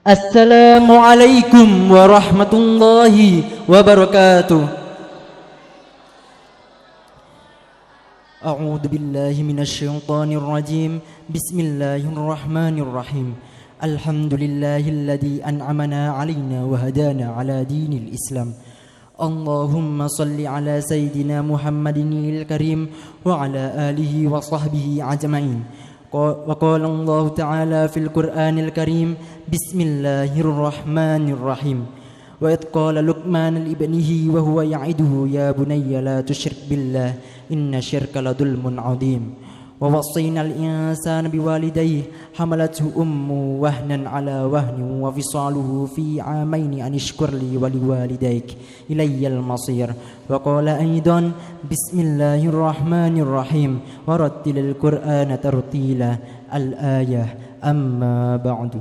Assalamualaikum warahmatullahi wabarakatuh. A'udzu billahi minasyaitonir rajim. Bismillahirrahmanirrahim. Alhamdulillahilladzi an'amana 'alaina wa hadana 'ala dinil Islam. Allahumma salli 'ala sayyidina Muhammadinil karim wa 'ala alihi wa sahbihi ajma'in. وقال الله تعالى في القرآن الكريم بسم الله الرحمن الرحيم وإذ قال لقمان لابنه وهو يعظه يا بني لا تشرك بالله إن الشرك لظلم عظيم ووصينا الإنسان بوالديه حملته أمه وهنا على وهن وفصاله في عامين أن اشكر لي ولوالديك إلي المصير وقال أيضا بسم الله الرحمن الرحيم ورتل القرآن ترتيلا الآية أما بعد.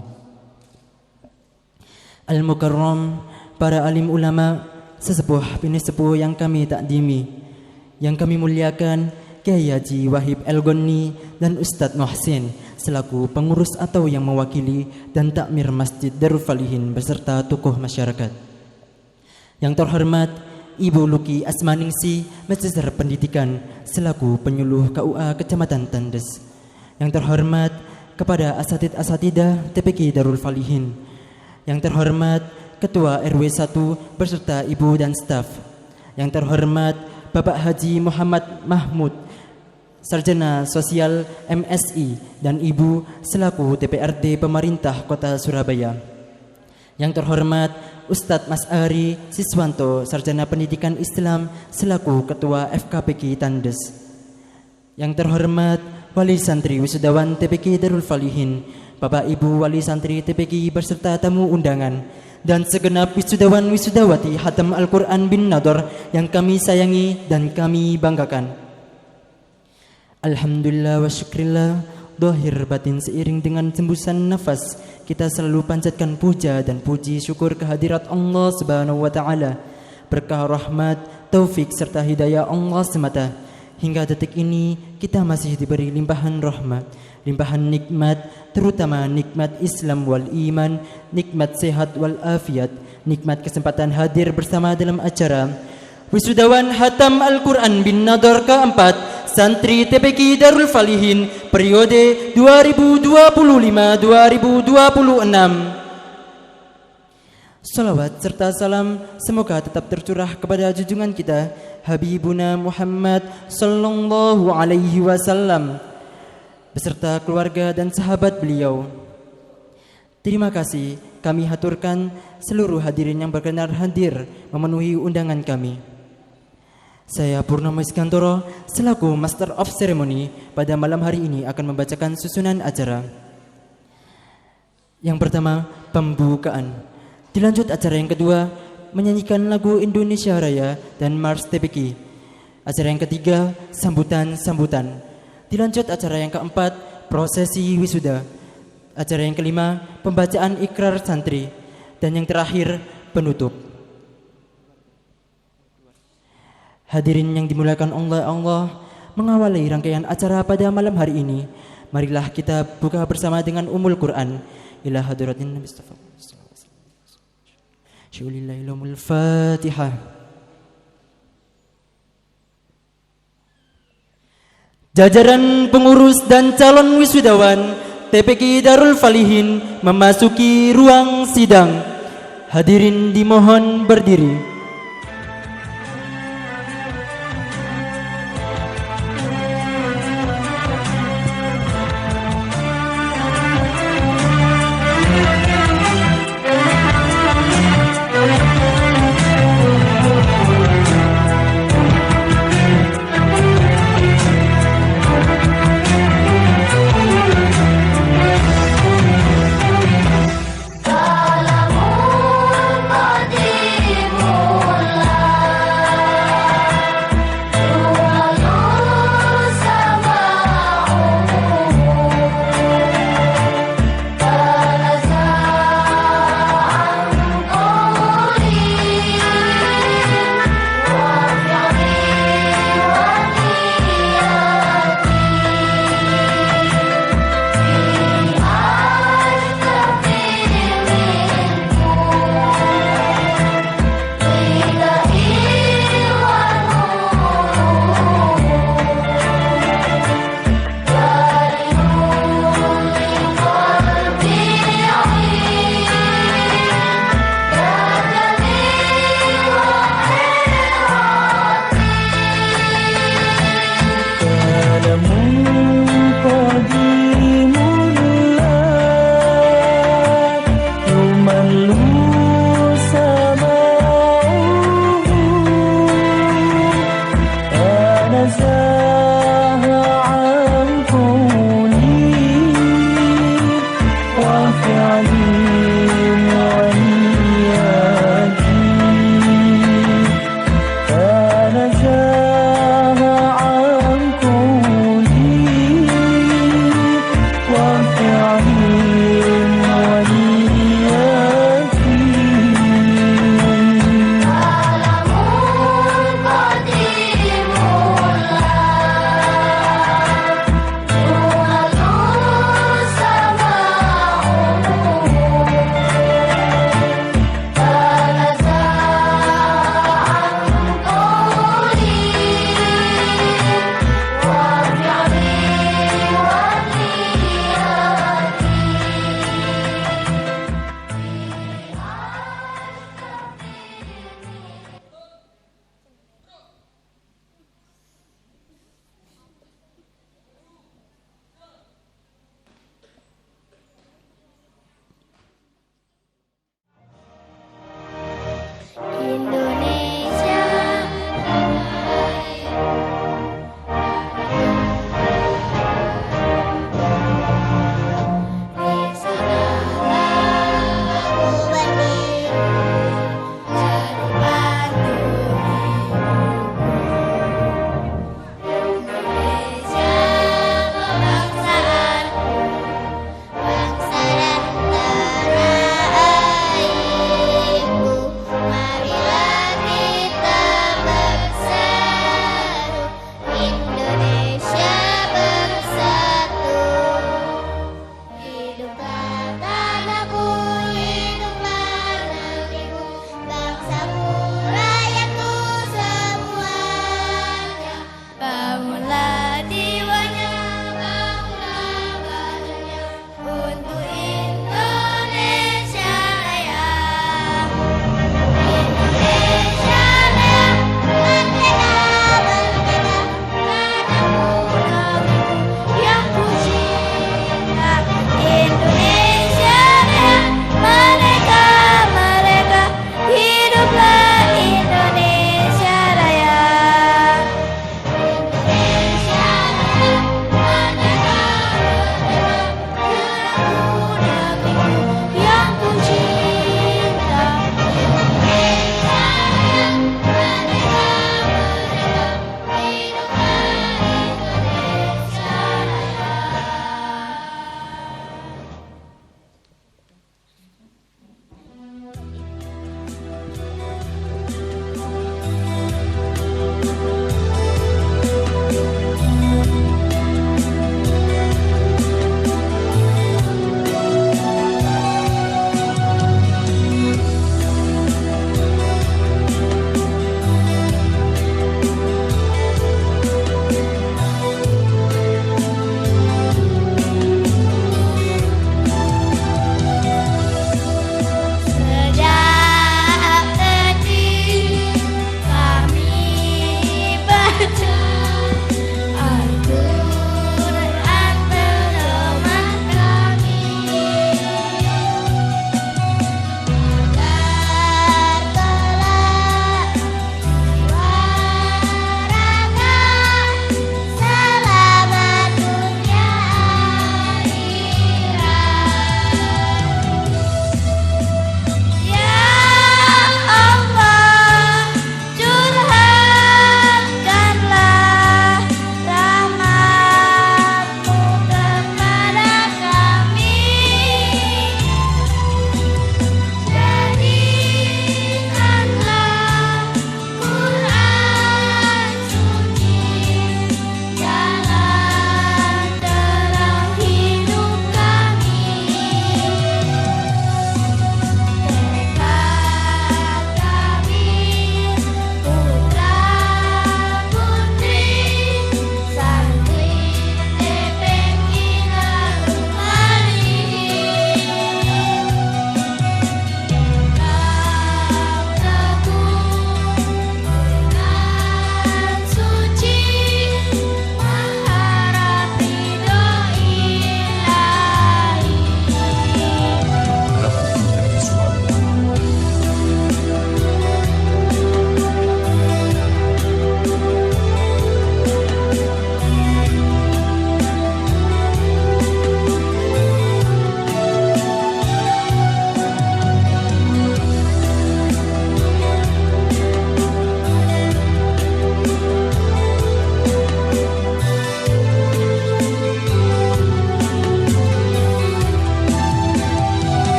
Al-Mukarram, para alim ulama, sesepuh sepuh yang kami takdimi, yang kami muliakan, Kiai Haji Wahib El-Ghonni dan Ustadz Muhsin selaku pengurus atau yang mewakili dan takmir Masjid Darul Falihin beserta tokoh masyarakat. Yang terhormat Ibu Luki Asmaningsi, Magister Pendidikan selaku penyuluh KUA Kecamatan Tandes. Yang terhormat kepada asatid-asatidah TPQ Darul Falihin. Yang terhormat Ketua RW 1 beserta Ibu dan staf. Yang terhormat Bapak Haji Muhammad Mahmud, Sarjana Sosial MSI, dan Ibu selaku DPRD Pemerintah Kota Surabaya. Yang terhormat Ustadz Mas Ari Siswanto, Sarjana Pendidikan Islam selaku Ketua FKPK Tandes. Yang terhormat Wali Santri Wisudawan TPQ Darul Falihin, Bapak Ibu Wali Santri TPQ beserta tamu undangan, dan segenap wisudawan wisudawati Hatam Al-Quran bin Nador yang kami sayangi dan kami banggakan. Alhamdulillah wa syukrillah, dohir batin seiring dengan hembusan nafas, kita selalu panjatkan puja dan puji syukur kehadirat Allah Subhanahu wa Ta'ala. Berkah rahmat, taufik serta hidayah Allah semata. Hingga detik ini kita masih diberi limpahan rahmat, limpahan nikmat, terutama nikmat Islam wal iman, nikmat sehat wal afiat, nikmat kesempatan hadir bersama dalam acara Wisudawan Hatam Al-Quran bin Nador keempat Santri TPQ Darul Falihin periode 2025-2026. Salawat serta salam semoga tetap tercurah kepada junjungan kita Habibuna Muhammad sallallahu alaihi wasallam beserta keluarga dan sahabat beliau. Terima kasih kami haturkan seluruh hadirin yang berkenan hadir memenuhi undangan kami. Saya Purnama Iskandoro selaku Master of Ceremony pada malam hari ini akan membacakan susunan acara. Yang pertama, pembukaan. Dilanjut acara yang kedua, menyanyikan lagu Indonesia Raya dan Mars TPQ. Acara yang ketiga, sambutan-sambutan. Dilanjut acara yang keempat, prosesi wisuda. Acara yang kelima, pembacaan ikrar santri. Dan yang terakhir, penutup. Hadirin yang dimuliakan Allah, mengawali rangkaian acara pada malam hari ini, marilah kita buka bersama dengan Ummul Quran. Ila hadratin Nabi Mustafa Syu'lillahilumul Fatihah. Jajaran pengurus dan calon wisudawan TPQ Darul Falihin memasuki ruang sidang. Hadirin dimohon berdiri. Salamun qadimun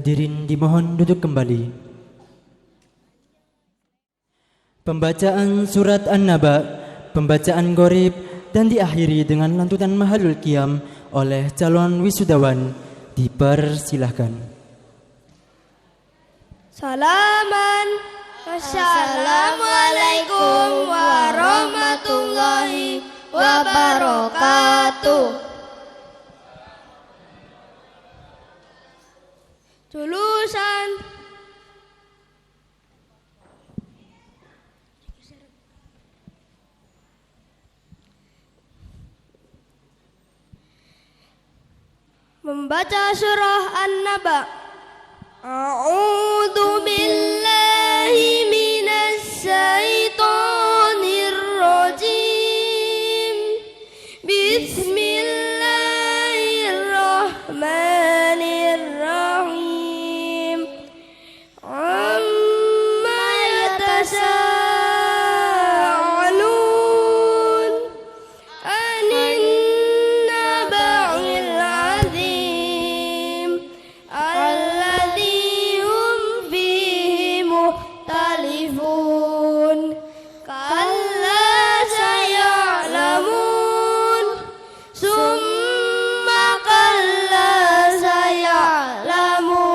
Hadirin dimohon duduk kembali. Pembacaan surat An-Naba, pembacaan gharib dan diakhiri dengan lantutan Mahalul Qiyam oleh calon wisudawan. Dipersilahkan. Salaman. Assalamualaikum warahmatullahi wabarakatuh. Jurusan membaca surah An-Naba. A'udzu billahi minas syaitonir rajim. Bismillahirrahmanirrahim. Amma yatasaalun anin naba'il azim alladzi hum fihi mukhtalifun. Kalla saya'lamun summa kalla saya'lamun.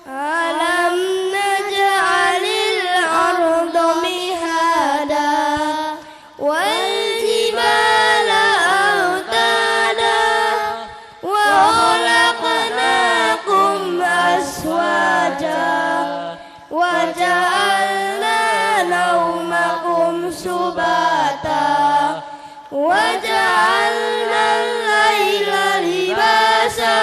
Alam naj'alil arda mihada wal jibala autada wa khalaqnakum aswaja wa ja'alna naumakum subata wa ja'alna al-laila libasa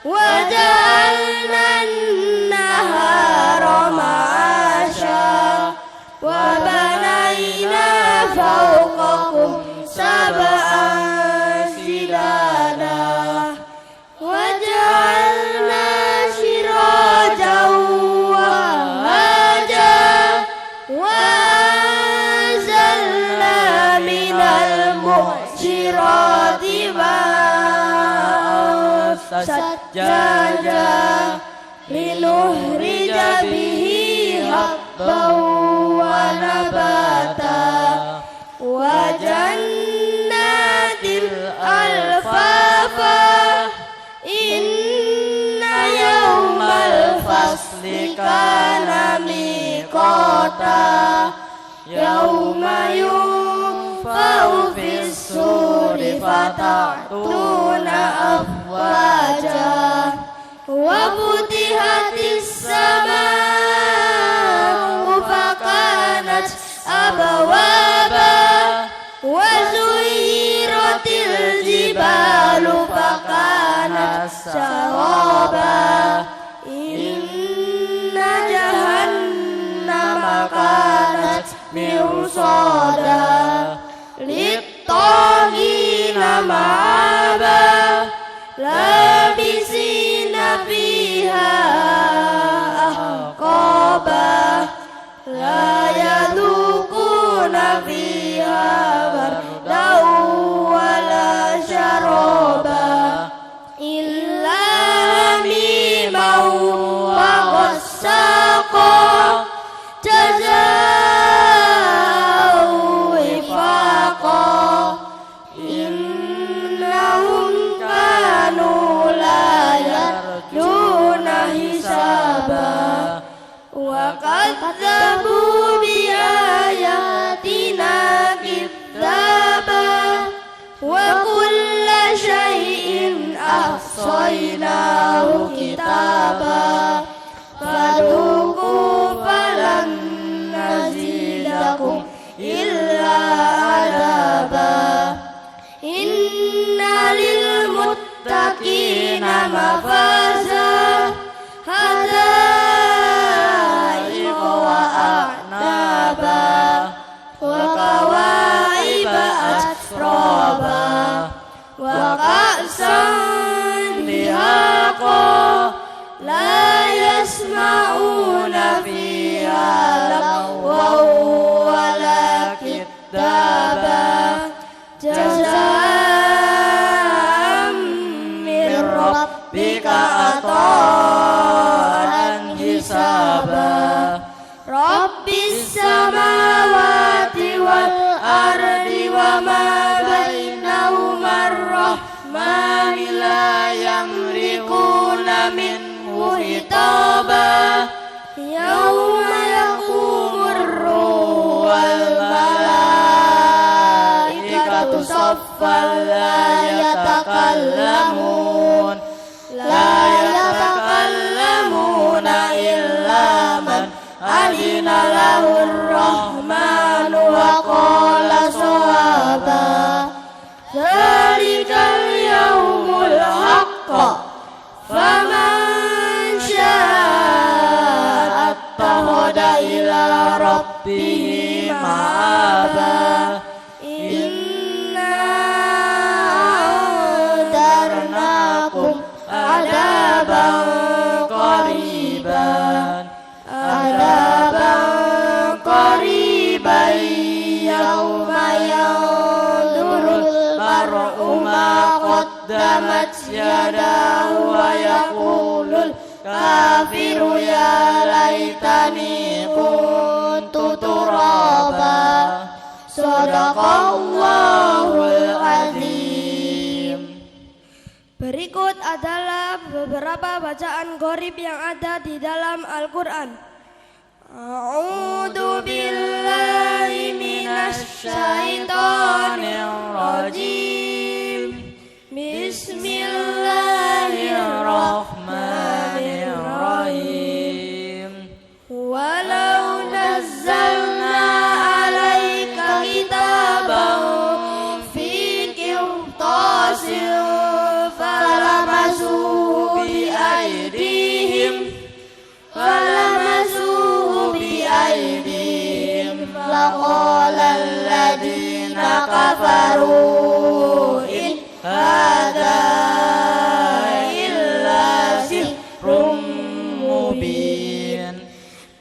wa ja'alna an-nahara ma'asha wa banayna fawqakum sab'an shidada wa ja'alna sirajan wahaja wa anzalna minal mu'sirati ma'an sajjaja linukhrija bihi habban wa nabata wa jannatil alfafa. Inna yawmal fasli kana miqata yawma yunfau fis-suri fata'tuna afwaja wa futihatis samaa'u fakanat abwaba wa zuyyiratil jibalu fakanat saraba. Inna jahannama kanat mirsada lit-taghina ma'aba labisina fiha ahqaba la yadhuquna fiha bardan wala syaraba illa hamiman wa ghassaqa jazaa'u wifaqa. Innahum kanu la yarjuna hisaba wa kadzabu bi ayatina kidzaba wa kulla syai'in ahsaynahu kitaba fadhuqu falan nazidakum illa adaba. Inna lil muttaqina mafaza hadaiqa wa a'naba wa kawaiba atraba wa ka'san dihaqa la yasma'una fiha lagwan wala kidzaba jazaa'an min rabbika لا يملكون منه خطابا يوم يقوم الروح والملائكة صفا لا يتكلمون إلا من أذن له الرحمن وقال صوابا ذلك اليوم الحق فمن شاء اتخذ إلى ربه مآبا إنا أنذرناكم عذابا قريبا يوم ينظر المرء ما قدمت يداه ويقول الكافر يا ليتني كنت ترابا صدق Allahul Azim. Berikut adalah beberapa bacaan gharib yang ada di dalam Al-Quran. A'udzu billahi minasy syaithanir rajim. Bismillahirrahmanirrahim. Walau nazzalna 'alaika kitaban fi qirtasin falamasuhu biaydihim laqala alladhina kafaru in hadha illa sihrun mubin.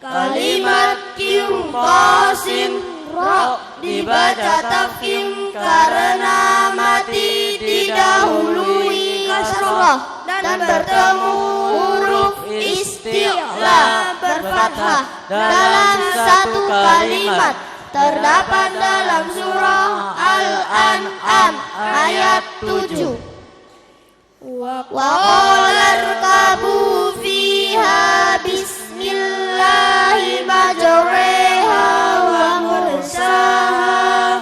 Kalimat qirtasin dibaca tafkhim karena mati didahului kasrah dan bertemu huruf isti'la berfathah dalam satu kalimat terdapat dalam surah Al-An'am ayat 7. Wa qala irkabu fiha bismillahi majreha wa mursaha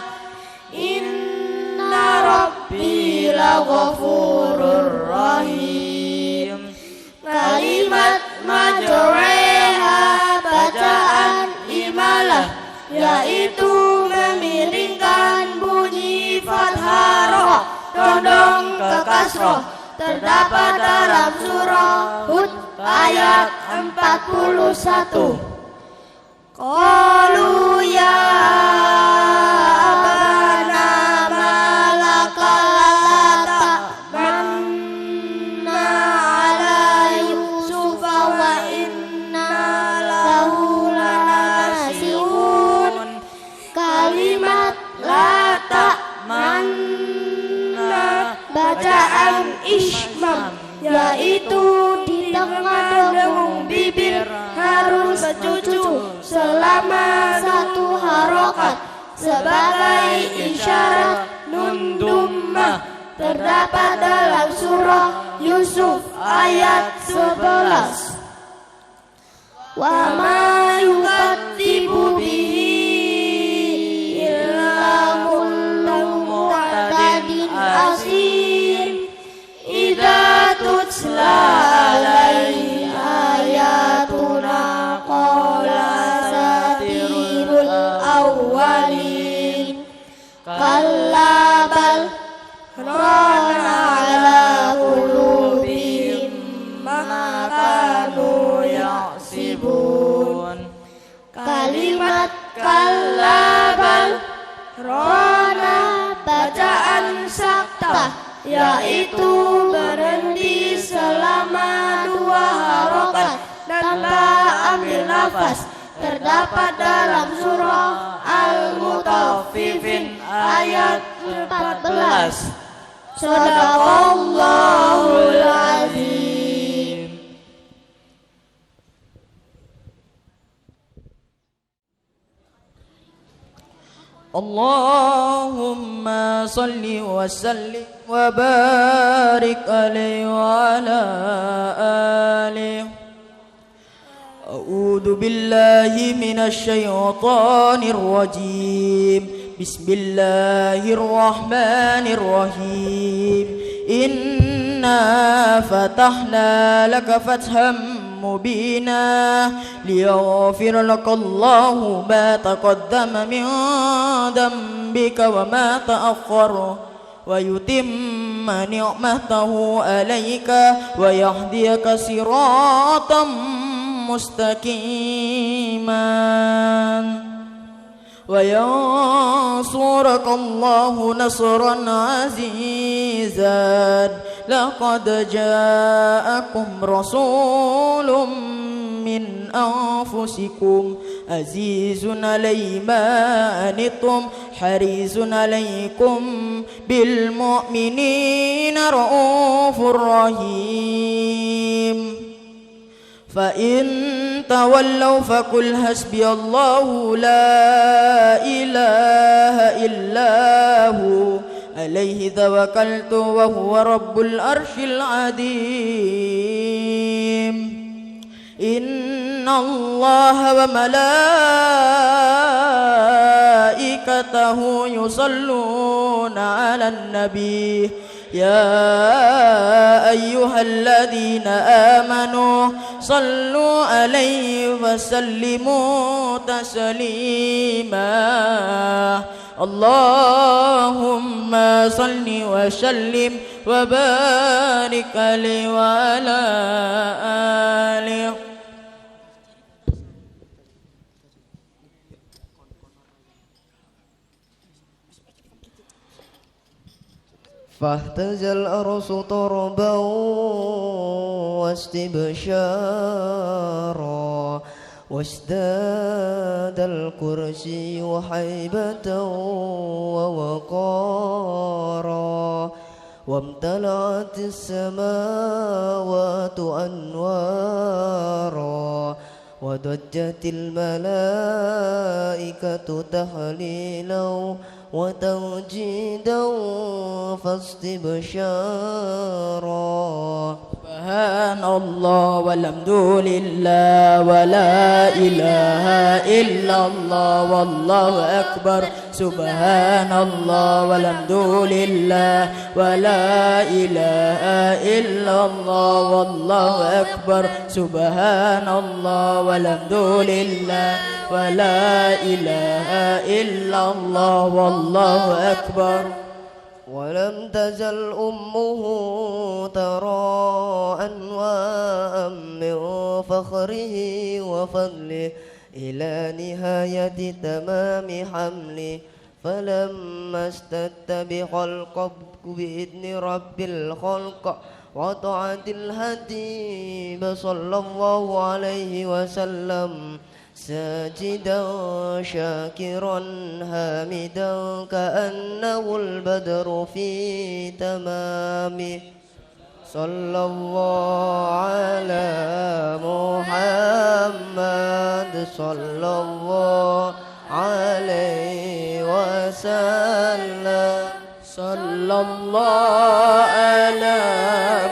inna rabbi laghafurur rahim. Kalimat majreha bacaan imalah, yaitu memiringkan bunyi fathah ra condong ke kasroh, terdapat dalam surah Hud ayat 41. Qalu ya abana malaka la ta'manna ala Yusufa wa inna lahu lanasihun. Kalimat la ta'manna bacaan ismam, yaitu di tengah dengung bibir harus bercucu selama satu harokat sebagai isyarat nun dummah, terdapat dalam surah Yusuf ayat 11. Wa ma yukadzibu bihi illa kullu mu'tadin asim. Idza tutla alaihi ayatuna qala satirul awwalin. Kalla bal rana ala qulubihim ma kanu ya'sibun. Kalimat kalla bal rana bacaan sakta, yaitu berhenti selama 2 harokat tanpa ambil nafas, terdapat dalam surah Al-Mutaffifin ayat 14. Shadaqallahul Azim. اللهم صل وسلم وبارك عليه وعلى آله. أعوذ بالله من الشيطان الرجيم. بسم الله الرحمن الرحيم. إنا فتحنا لك فتحا مبينا ليغفر لك الله ما تقدم من ذنبك وما تأخر ويتم نعمته عليك ويهديك صراطا مستقيما وينصرك الله نصرا عزيزا. لقد جاءكم رسول من أنفسكم عزيز عليه ما عنتم حريص عليكم بالمؤمنين رؤوف رحيم. فإن تولوا فقل حسبي الله لا إله إلا هو عليه توكلت وهو رب العرش العظيم. إن الله وملائكته يصلون على النبي يا أيها الذين آمنوا صلوا عليه وسلموا تسليما. اللهم صل وسلم وبارك عليه وعلى آله. فاهتز الأرض طربا واستبشارا وازداد الكرسي هيبة ووقارا وامتلأت السماوات أنوارا وضجت الملائكة تهليلا وتمجيدا فاستبشارا. سبحان الله والحمد لله ولا إله إلا الله والله أكبر. سبحان الله والحمد لله ولا إله إلا الله والله أكبر. سبحان الله والحمد لله ولا إله إلا الله والله أكبر. ولم تزل أمه ترى أنواء من فخره وفضله إلى نهاية تمام حمله. فلما استت بخلق بإذن رب الخلق وطاعة الهدي صلى الله عليه وسلم ساجدا شاكرا حامدا كأنه البدر في تمامه. صلى الله على محمد صلى الله عليه وسلم. صلى الله على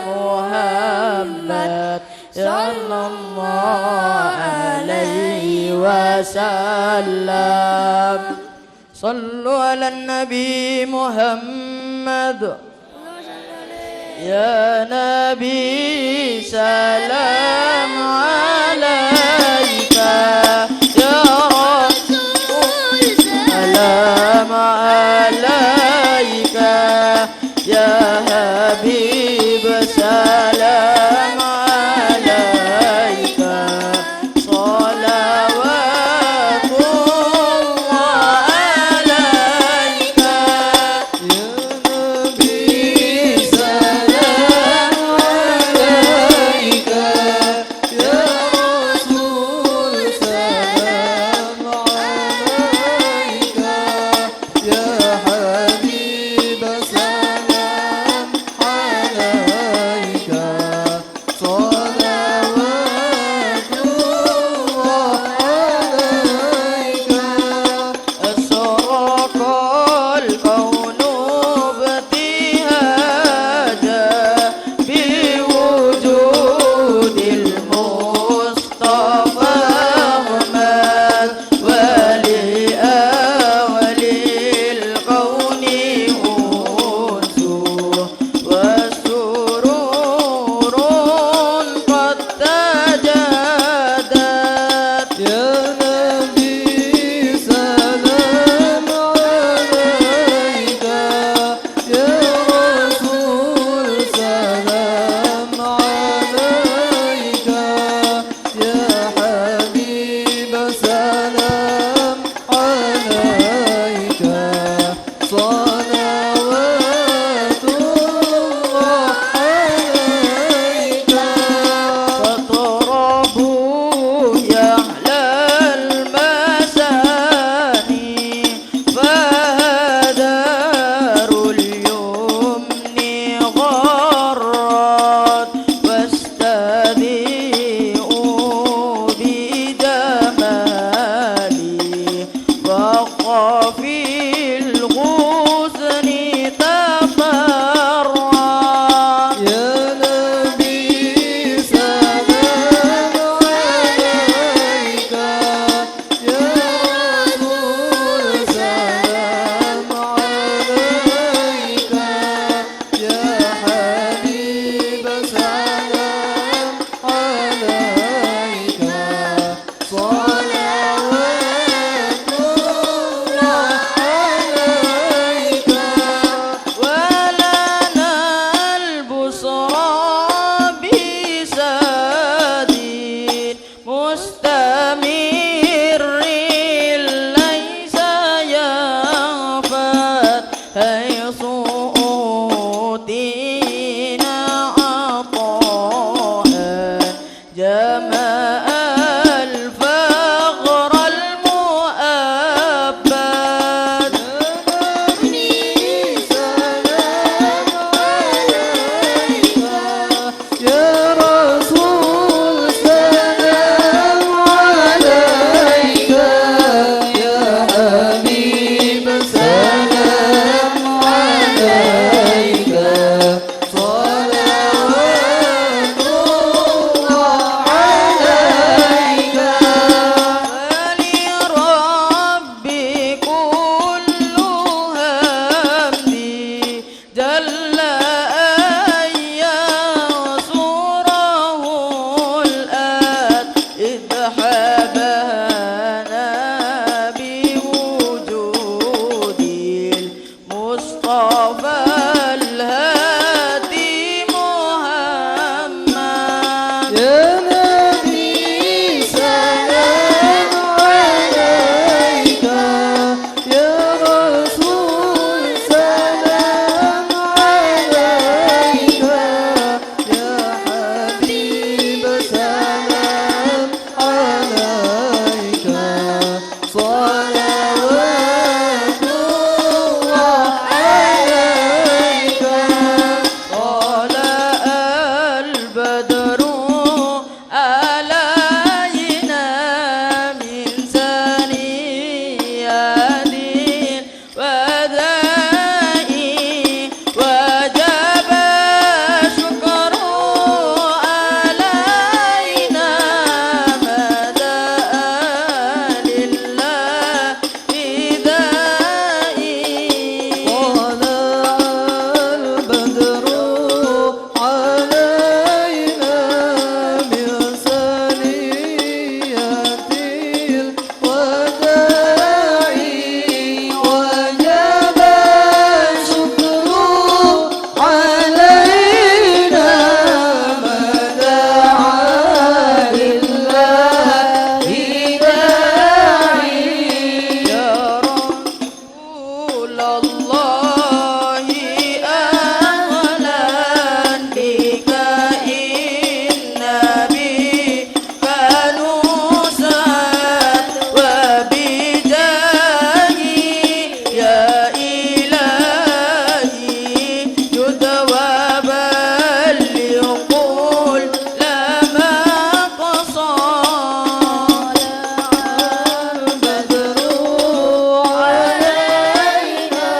محمد صلى الله عليه وسلم. صلوا على النبي محمد. يا نبي سلام عليك يا رسول سلام عليك يا حبيب سلام عليك صلوات الله عليك يا نبي سلام عليك يا رسول صلوات الله عليك فاطربوا يا أهل المساني فهدار اليمن غرات واستذيئوا بجمالي وقفي الغصن تفرع يا نبي سلام عليك يا رسول سلام عليك يا حبيب سلام عليك صلوات الله عليك ولنا البصرى بساد مستمر ليس ينفد حيث أوتينا عطاء جماء الفقر المؤبد سلام عليك يا رسول سلام عليك يا حبيب سلام عليك صلوات الله عليك ولربي كل همي جل أن ينصره الآن إذ حبانا بوجود المصطفى الهادي محمد يا نبي سلام عليك يا رسول سلام عليك يا حبيب سلام عليك صلوات الله عليك طلع البدر علينا من ثنيات ودائي وجب الشكر علينا مدى لله بدائي طلع البدر علينا من ثنيات الوداع وجب الشكر علينا ما دعا لله داعي يا رسول الله أهلا بك إن بك نسعد وبجاهي يا إلهي يدوى بلغ قل لما قصد البدر علينا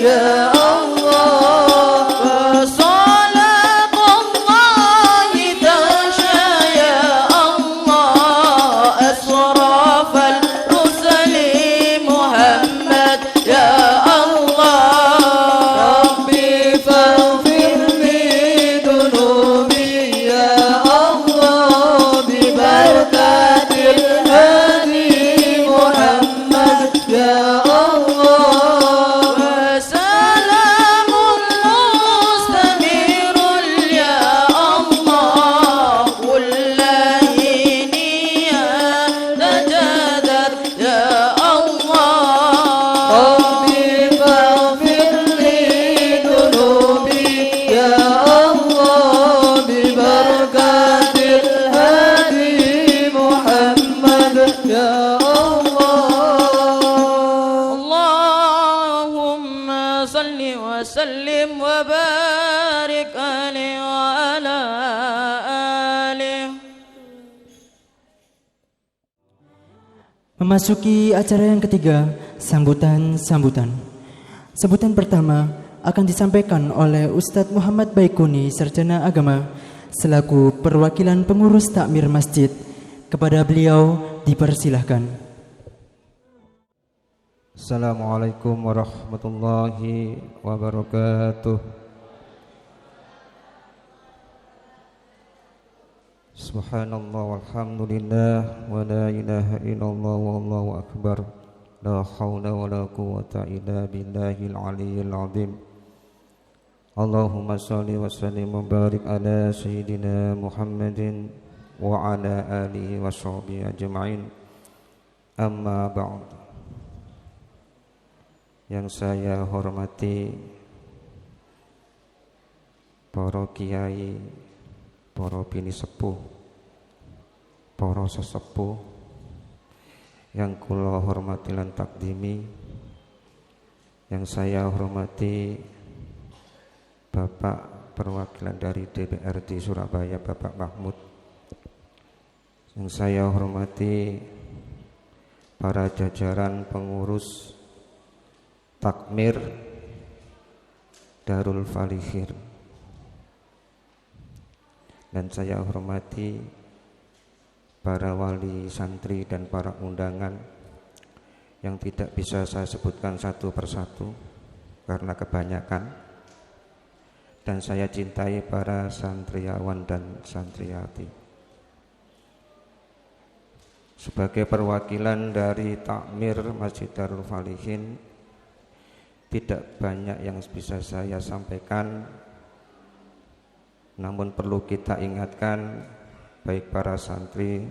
ya Allah. صلاة الله تغشى يا الله أشرف الرسل محمد يا الله ربي فاغفر لي ذنوبي يا الله ببركة الهادي محمد يا الله. وسلام مستمر يا الله كل حين يتجدد يا الله ربي فاغفر لي ذنوبي يا الله ببركة الهادي محمد يا الله. اللهم صل وسلم وبارك عليه وعلى آله. Memasuki acara yang ketiga, sambutan-sambutan. Sambutan pertama akan disampaikan oleh Ustadz Muhammad Baikuni, Sarjana Agama, selaku perwakilan pengurus takmir masjid. Kepada beliau dipersilahkan. Assalamualaikum warahmatullahi wabarakatuh. Subhanallah walhamdulillah wa la ilaha illallah wallahu akbar. La hawla wa la quwwata illa billahil aliyyil azim. Allahumma salli wa sallim wa barik ala sayyidina Muhammadin wa ala alihi wa sahbihi ajma'in. Amma ba'd. Yang saya hormati para kiai, para bini sepuh, para sesepuh yang kula hormati lan takdimi, yang saya hormati Bapak perwakilan dari DPRD Surabaya, Bapak Mahmud, yang saya hormati para jajaran pengurus takmir Darul Falihir, dan saya hormati para wali santri dan para undangan yang tidak bisa saya sebutkan satu persatu karena kebanyakan, dan saya cintai para santriawan dan santriati. Sebagai perwakilan dari takmir Masjid Darul Falihin, tidak banyak yang bisa saya sampaikan, namun perlu kita ingatkan baik para santri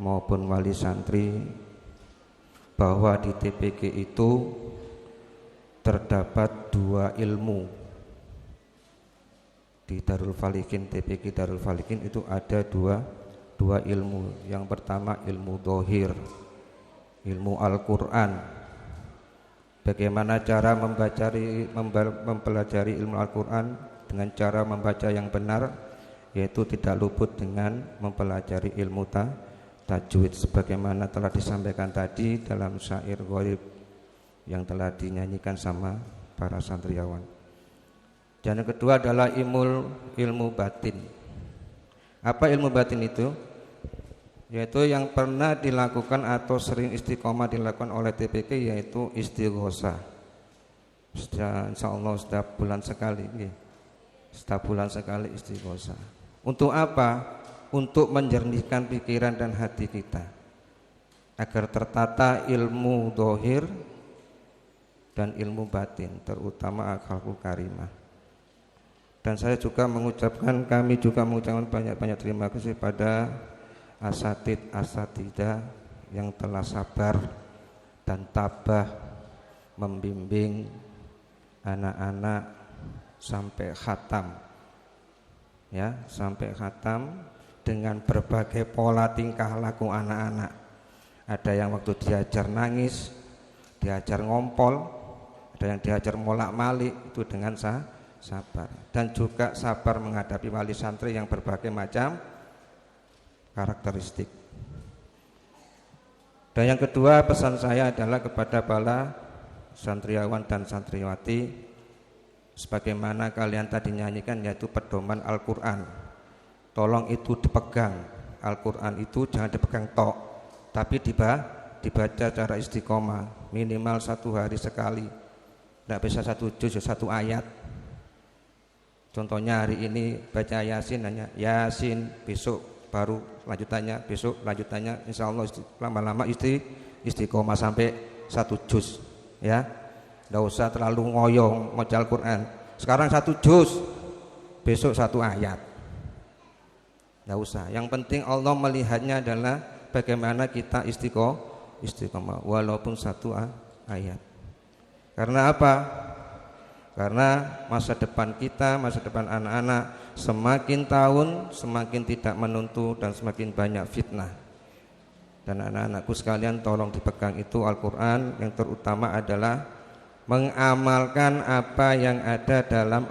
maupun wali santri bahwa di TPG itu terdapat dua ilmu. Di Darul Falihin, TPG Darul Falihin itu ada dua ilmu. Yang pertama ilmu dohir, ilmu Al-Quran. Bagaimana cara mempelajari ilmu Al-Quran dengan cara membaca yang benar, yaitu tidak luput dengan mempelajari ilmu tajwid, sebagaimana telah disampaikan tadi dalam syair gharib yang telah dinyanyikan sama para santriawan. Dan yang kedua adalah ilmu batin. Apa ilmu batin itu? Yaitu yang pernah dilakukan atau sering istiqomah dilakukan oleh TPK, yaitu istighosah. Insya Allah setiap bulan sekali, setiap bulan sekali istighosah. Untuk apa? Untuk menjernihkan pikiran dan hati kita, agar tertata ilmu dohir dan ilmu batin, terutama akhlakul karimah. Dan saya juga kami juga mengucapkan banyak-banyak terima kasih pada asatidah yang telah sabar dan tabah membimbing anak-anak sampai khatam, ya, sampai khatam dengan berbagai pola tingkah laku anak-anak. Ada yang waktu diajar nangis, diajar ngompol, ada yang diajar molak-malik, itu dengan sabar, dan juga sabar menghadapi wali santri yang berbagai macam karakteristik. Dan yang kedua pesan saya adalah kepada para santriawan dan santriwati, sebagaimana kalian tadi nyanyikan, yaitu pedoman Al-Quran. Tolong itu dipegang. Al-Quran itu jangan dipegang tok, tapi dibaca secara istiqomah, minimal 1 hari sekali. Tidak bisa 1 juz, 1 ayat. Contohnya hari ini baca Yasin, hanya Yasin, besok baru lanjutannya, besok lanjutannya, insya Allah lama-lama istiqomah sampai 1 juz, ya. Tidak usah terlalu ngoyong mau Al-Quran. Sekarang 1 juz, besok 1 ayat. Tidak usah. Yang penting Allah melihatnya adalah bagaimana kita istiqomah walaupun 1 ayat. Karena apa? Karena masa depan kita, masa depan anak-anak semakin tahun semakin tidak menentu dan semakin banyak fitnah. Dan anak-anakku sekalian, tolong dipegang itu Al-Quran. Yang terutama adalah mengamalkan apa yang ada dalam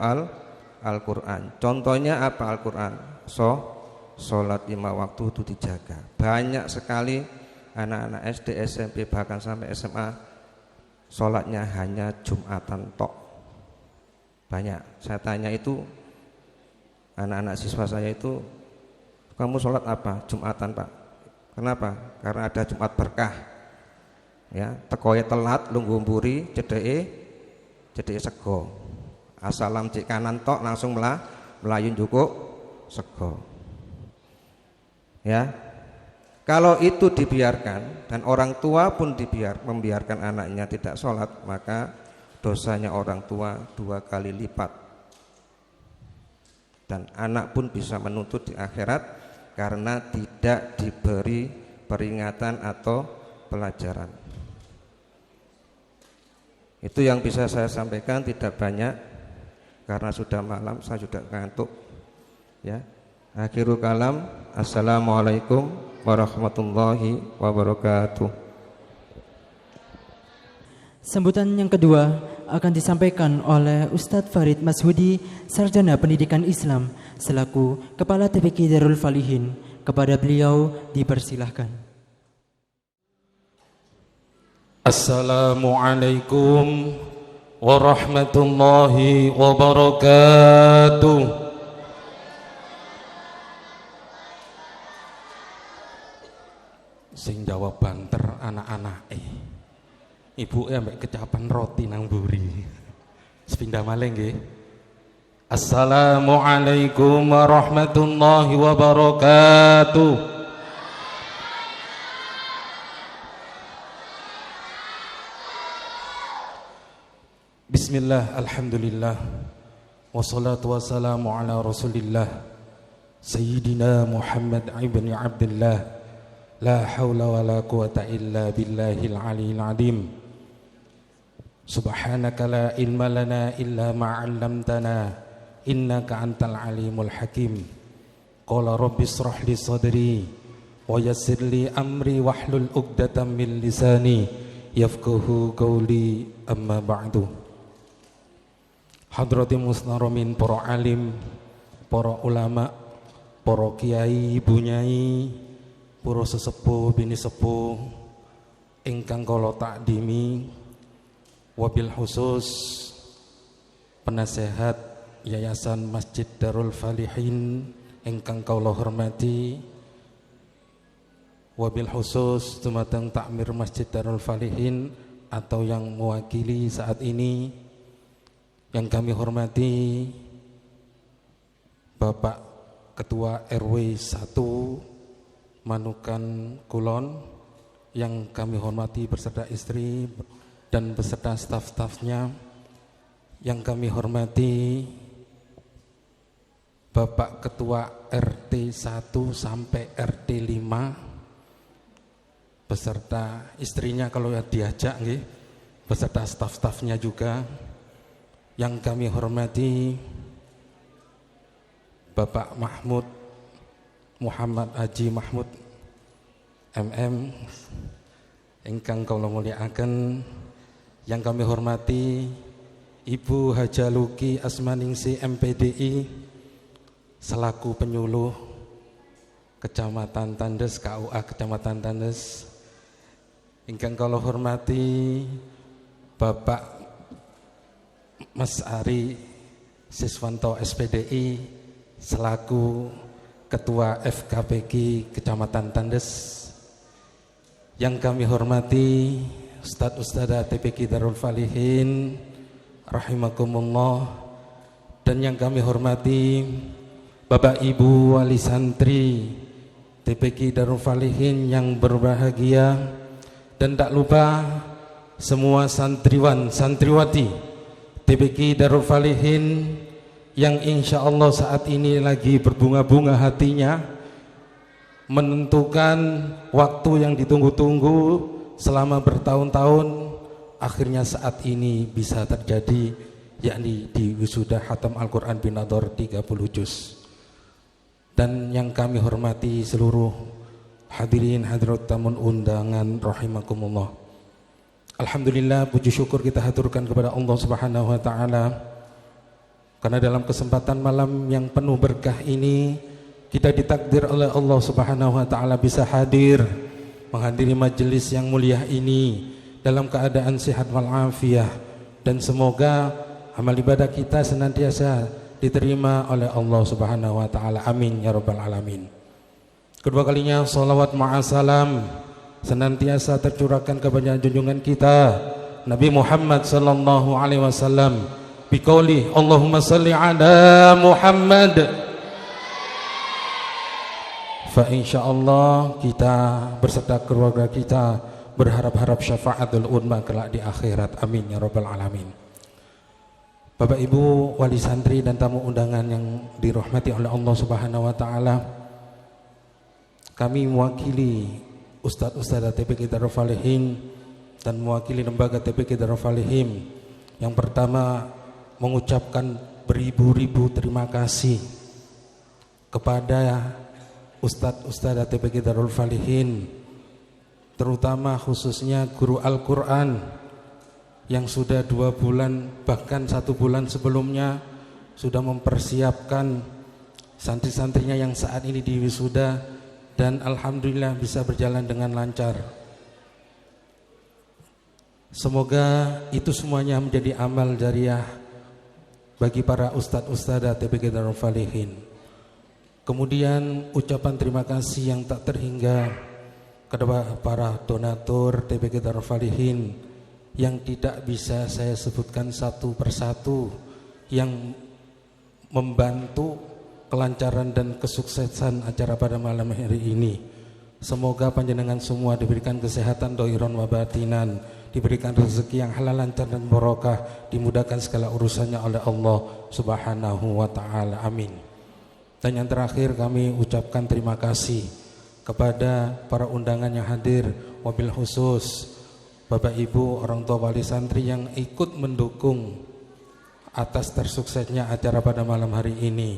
Al-Quran. Contohnya apa Al-Quran? Sholat 5 waktu itu dijaga. Banyak sekali anak-anak SD, SMP, bahkan sampai SMA sholatnya hanya Jumatan tok. Banyak. Saya tanya itu anak-anak siswa saya itu, kamu sholat apa? Jumatan Pak. Kenapa? Karena ada Jumat berkah. Ya, tekoe telat lungguh mburi cedeke sego. Asalam cek kanan tok langsung melayun cukup sego. Ya. Kalau itu dibiarkan dan orang tua pun membiarkan anaknya tidak sholat, maka dosanya orang tua 2 kali lipat. Dan anak pun bisa menuntut di akhirat karena tidak diberi peringatan atau pelajaran. Itu yang bisa saya sampaikan, tidak banyak karena sudah malam, saya sudah ngantuk. Ya. Akhirul kalam, assalamualaikum warahmatullahi wabarakatuh. Sambutan yang kedua akan disampaikan oleh Ustadz Farid Mashudi, Sarjana Pendidikan Islam selaku Kepala TPQ Darul Falihin. Kepada beliau dipersilahkan. Assalamualaikum warahmatullahi wabarakatuh. Sing jawab banter anak-anak ibu ambek kecapan roti nang buri. Sepindah malih nggih. Assalamualaikum warahmatullahi wabarakatuh. Bismillah, alhamdulillah, wassalatu wassalamu ala rasulillah Sayyidina Muhammad ibn Abdullah. La hawla wa la quwata illa billahil aliyil azim. Subhanaka la ilma lana illa ma 'allamtana innaka antal alimul hakim. Qala rabbi ishrah li sadri wa yassir li amri wahlul 'uqdatam min lisani yafqahu qawli, amma ba'du. Hadratin musnaramin, para alim, para ulama, para kiai, ibu nyai, para sesepuh bini sepuh ingkang kula takdimi, wabil khusus penasehat Yayasan Masjid Darul Falihin ingkang kula hormati, wabil khusus dumateng takmir Masjid Darul Falihin atau yang mewakili saat ini yang kami hormati Bapak Ketua RW 1 Manukan Kulon, yang kami hormati beserta istri dan beserta staf-stafnya, yang kami hormati Bapak Ketua RT 1 sampai RT 5 beserta istrinya kalau diajak nggih, beserta staf-stafnya juga, yang kami hormati Bapak Muhammad Haji Mahmud MM ingkang kula mulyakaken, yang kami hormati Ibu Haja Luki Asmaningsi MPDI selaku penyuluh Kecamatan Tandes, KUA Kecamatan Tandes, ingkang kula hormati Bapak Mas Ari Siswanto SPDI selaku Ketua FKPG Kecamatan Tandes, yang kami hormati Ustadz TPQ Darul Falihin rahimakumullah, dan yang kami hormati Bapak Ibu Wali Santri TPQ Darul Falihin yang berbahagia, dan tak lupa semua santriwan santriwati TPQ Darul Falihin yang insya Allah saat ini lagi berbunga-bunga hatinya menentukan waktu yang ditunggu-tunggu selama bertahun-tahun, akhirnya saat ini bisa terjadi, yakni di wisuda Khatam Al-Quran Binador 30 juz. Dan yang kami hormati seluruh hadirin hadirat tamun undangan rahimakumullah. Alhamdulillah, puji syukur kita haturkan kepada Allah Subhanahu wa taala, karena dalam kesempatan malam yang penuh berkah ini kita ditakdir oleh Allah Subhanahu wa taala bisa hadir menghadiri majelis yang mulia ini dalam keadaan sehat walafiat, dan semoga amal ibadah kita senantiasa diterima oleh Allah Subhanahu wa taala. Amin ya rabbal alamin. Kedua kalinya salawat ma'asalam senantiasa tercurahkan kepada junjungan kita Nabi Muhammad sallallahu alaihi wasallam biqauli Allahumma salli ala Muhammad. Fa insyaallah kita berserta keluarga kita berharap-harap syafaatul uzma kelak di akhirat. Amin ya rabbal alamin. Bapak Ibu wali santri dan tamu undangan yang dirahmati oleh Allah Subhanahu wa taala, kami mewakili Ustadz TPQ Darul Falihin dan mewakili lembaga TPQ Darul Falihin yang pertama mengucapkan beribu-ribu terima kasih kepada Ustadz TPQ Darul Falihin, terutama khususnya guru Al-Quran yang sudah 2 bulan bahkan 1 bulan sebelumnya sudah mempersiapkan santri-santrinya yang saat ini di wisuda, dan alhamdulillah bisa berjalan dengan lancar. Semoga itu semuanya menjadi amal jariah bagi para ustadz TPQ Darul Falihin. Kemudian ucapan terima kasih yang tak terhingga kepada para donatur TPQ Darul Falihin yang tidak bisa saya sebutkan satu persatu, yang membantu kelancaran dan kesuksesan acara pada malam hari ini. Semoga panjenengan semua diberikan kesehatan dohiron wa batinan, diberikan rezeki yang halal, lancar dan barokah, dimudahkan segala urusannya oleh Allah Subhanahu wa taala. Amin. Dan yang terakhir kami ucapkan terima kasih kepada para undangan yang hadir, wabil khusus Bapak Ibu orang tua wali santri yang ikut mendukung atas tersuksesnya acara pada malam hari ini.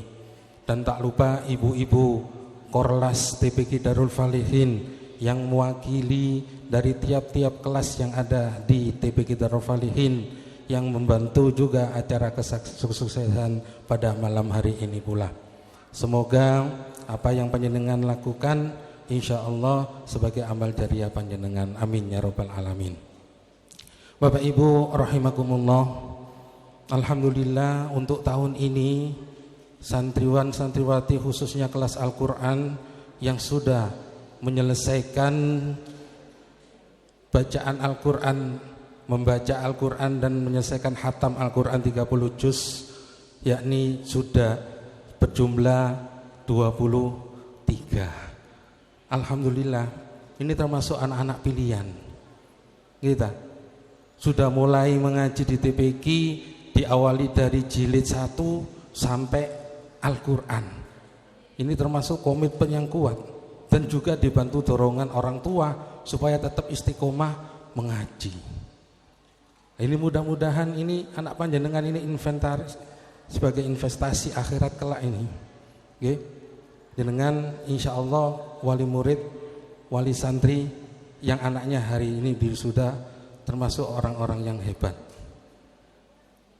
Dan tak lupa ibu-ibu Korlas TPQ Darul Falihin yang mewakili dari tiap-tiap kelas yang ada di TPQ Darul Falihin yang membantu juga acara kesuksesan pada malam hari ini pula. Semoga apa yang panjenengan lakukan insya Allah sebagai amal jariah panjenengan. Amin ya rabbal alamin. Bapak Ibu rahimakumullah, alhamdulillah untuk tahun ini santriwan santriwati khususnya kelas Al-Quran yang sudah menyelesaikan bacaan Al-Quran, membaca Al-Quran dan menyelesaikan khatam Al-Quran 30 juz, yakni sudah berjumlah 23. Alhamdulillah, ini termasuk anak-anak pilihan kita. Sudah mulai mengaji di TPQ, diawali dari jilid 1 sampai Al-Quran. Ini termasuk komitmen yang kuat dan juga dibantu dorongan orang tua supaya tetap istiqomah mengaji. Ini mudah-mudahan ini anak panjenengan ini inventaris sebagai investasi akhirat kelak ini. Oke. Dengan insya Allah wali murid, wali santri yang anaknya hari ini sudah termasuk orang-orang yang hebat.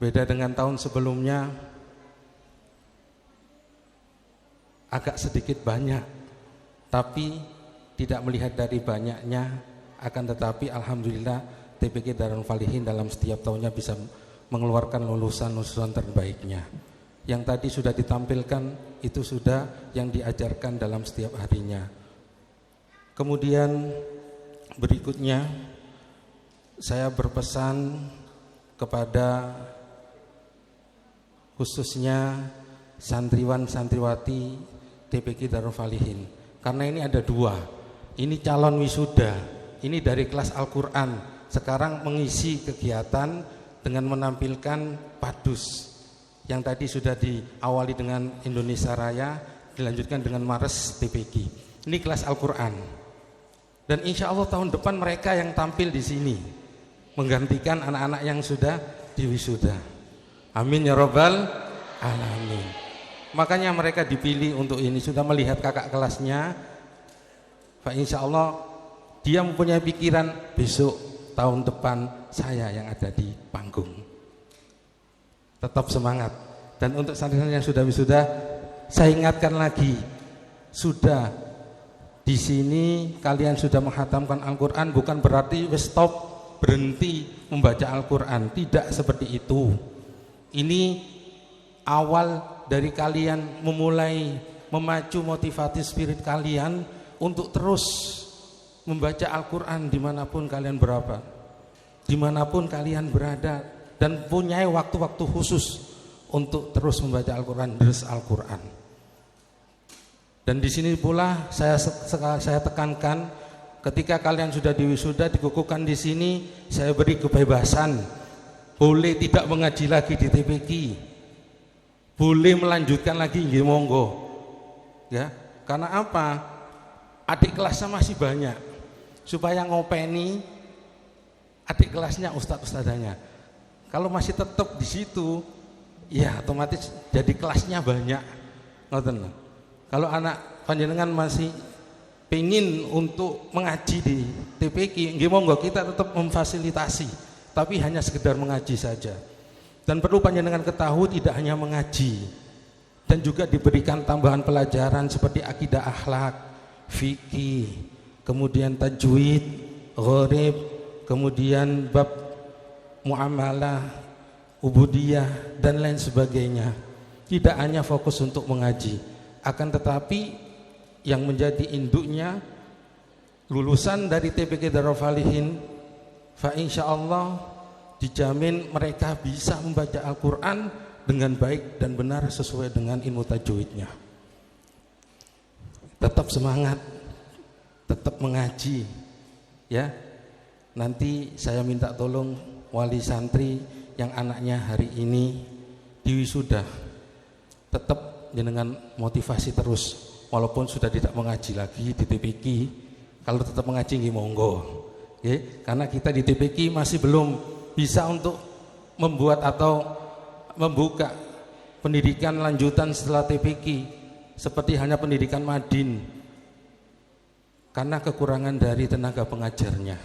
Beda dengan tahun sebelumnya, agak sedikit banyak, tapi tidak melihat dari banyaknya, akan tetapi alhamdulillah TPQ Darul Falihin dalam setiap tahunnya bisa mengeluarkan lulusan terbaiknya. Yang tadi sudah ditampilkan itu sudah yang diajarkan dalam setiap harinya. Kemudian berikutnya saya berpesan kepada khususnya santriwan santriwati TPQ Darul Falihin, karena ini ada dua, ini calon wisuda, ini dari kelas Al-Quran, sekarang mengisi kegiatan dengan menampilkan padus yang tadi sudah diawali dengan Indonesia Raya, dilanjutkan dengan Mars TPQ. Ini kelas Al-Quran, dan insya Allah tahun depan mereka yang tampil di sini menggantikan anak-anak yang sudah diwisuda. Amin ya Rabbal Alamin. Makanya mereka dipilih untuk ini, sudah melihat kakak kelasnya. Pak insya Allah dia mempunyai pikiran besok tahun depan saya yang ada di panggung. Tetap semangat. Dan untuk santri-santri yang sudah wisuda, saya ingatkan lagi, sudah di sini kalian sudah menghatamkan Al-Quran, bukan berarti stop, berhenti membaca Al-Quran. Tidak seperti itu. Ini awal dari kalian memulai memacu motivasi spirit kalian untuk terus membaca Al-Quran dimanapun kalian berada, dimanapun kalian berada, dan punya waktu-waktu khusus untuk terus membaca Al-Quran, deres Al-Quran. Dan di sini pula saya tekankan, ketika kalian sudah diwisuda, dikukuhkan di sini, saya beri kebebasan, boleh tidak mengaji lagi di TPQ, boleh melanjutkan lagi, nggih monggo. Ya, karena apa? Adik kelasnya masih banyak. Supaya ngopeni adik kelasnya, ustadz-ustadzanya. Kalau masih tetap di situ, ya otomatis jadi kelasnya banyak. Ngoten. Kalau anak panjenengan masih pengin untuk mengaji di TPQ, nggih monggo, kita tetap memfasilitasi, tapi hanya sekedar mengaji saja. Dan perlu panjenengan ketahui, tidak hanya mengaji, dan juga diberikan tambahan pelajaran seperti akidah akhlak, fikih, kemudian tajwid, gharib, kemudian bab muamalah, ubudiyah, dan lain sebagainya. Tidak hanya fokus untuk mengaji, akan tetapi yang menjadi induknya lulusan dari TPQ Darul Falihin, fa insyaallah dijamin mereka bisa membaca Al-Quran dengan baik dan benar sesuai dengan ilmu tajwidnya. Tetap semangat, tetap mengaji, ya. Nanti saya minta tolong wali santri yang anaknya hari ini diwisuda, tetap dengan motivasi terus, walaupun sudah tidak mengaji lagi di TPQ. Kalau tetap mengaji nggih monggo, ya. Karena kita di TPQ masih belum bisa untuk membuat atau membuka pendidikan lanjutan setelah TPQ seperti hanya pendidikan Madin, karena kekurangan dari tenaga pengajarnya.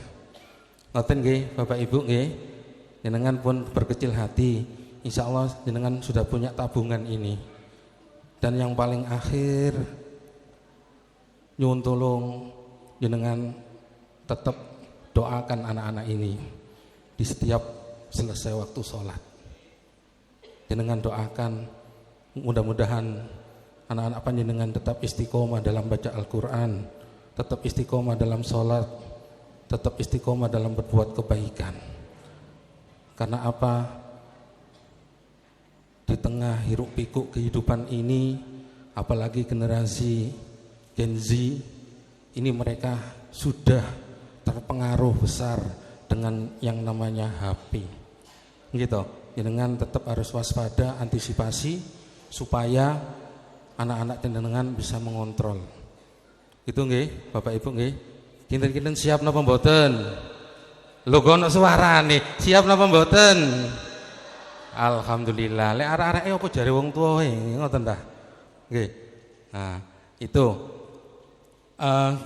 Ngoten nggih Bapak Ibu nggih, jenengan pun berkecil hati, insya Allah jenengan sudah punya tabungan ini. Dan yang paling akhir, nyuwun tolong jenengan tetap doakan anak-anak ini di setiap selesai waktu sholat. Jenengan doakan, mudah-mudahan anak-anak panjenengan tetap istiqomah dalam baca Al-Quran, tetap istiqomah dalam sholat, tetap istiqomah dalam berbuat kebaikan. Karena apa? Di tengah hiruk pikuk kehidupan ini, apalagi generasi Gen Z, ini mereka sudah terpengaruh besar dengan yang namanya HP, gitu. Jenengan tetap harus waspada, antisipasi supaya anak-anak jenengan bisa mengontrol. Itu nggih, Bapak Ibu nggih. Kinten-kinten siap napa mboten? Lho kok ono suarane, siap napa mboten? Alhamdulillah. Lek arek-areke apa jare wong tuwa wae, ngoten ta? Nggih. Nah, itu.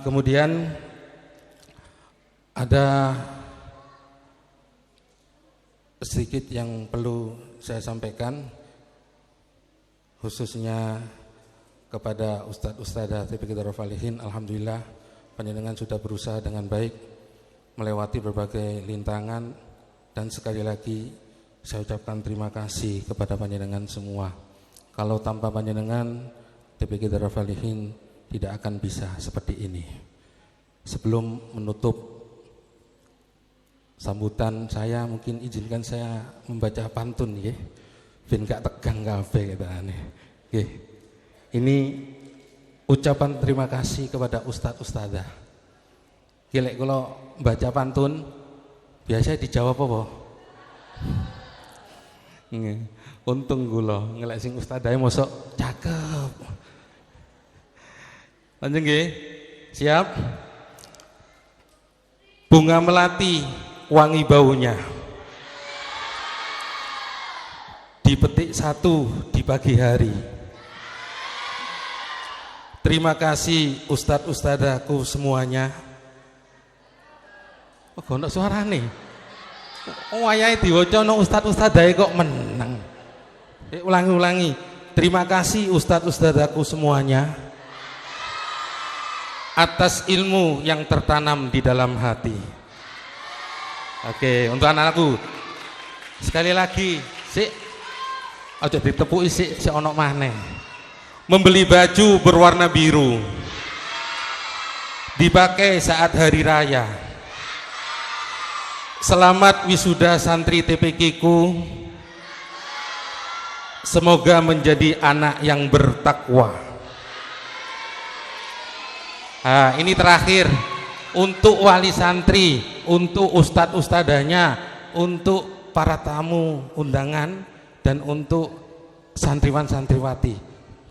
Kemudian ada sedikit yang perlu saya sampaikan, khususnya kepada Ustadz-Ustadzah TPQ Darul Falihin. Alhamdulillah panjenengan sudah berusaha dengan baik melewati berbagai lintangan, dan sekali lagi saya ucapkan terima kasih kepada panjenengan semua. Kalau tanpa panjenengan, TPQ Darul Falihin tidak akan bisa seperti ini. Sebelum menutup sambutan saya, mungkin izinkan saya membaca pantun ya. Ben gak tegang kabeh ketane. Nggih. Ini ucapan terima kasih kepada Ustadz Ustadzah. Lek kalau baca pantun biasa dijawab apa? Nggih. Untung kula ngelek sing ustadahe mosok cakep. Lanjut nggih. Siap? Bunga melati wangi baunya. Dipetik satu di pagi hari. Terima kasih Ustadz Ustadzahku semuanya. Oh, kok suarane? Oh, ayahe diwaca nang Ustadz Ustadzahe kok meneng. Ulangi. Terima kasih Ustadz Ustadzahku semuanya atas ilmu yang tertanam di dalam hati. Oke, untuk anak-anakku sekali lagi, aja ditepuki sik ono maneh. Membeli baju berwarna biru dipakai saat hari raya. Selamat wisuda santri TPQ ku. Semoga menjadi anak yang bertakwa. Nah, ini terakhir untuk wali santri, untuk ustadz ustadanya, untuk para tamu undangan, dan untuk santriwan santriwati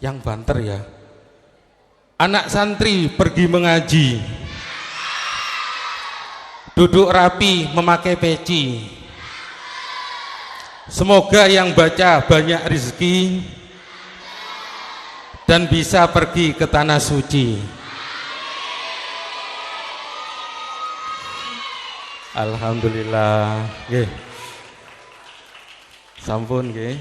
yang banter ya. Anak santri pergi mengaji, duduk rapi memakai peci. Semoga yang baca banyak rezeki dan bisa pergi ke tanah suci. Alhamdulillah. Nggih. Sampun nggih.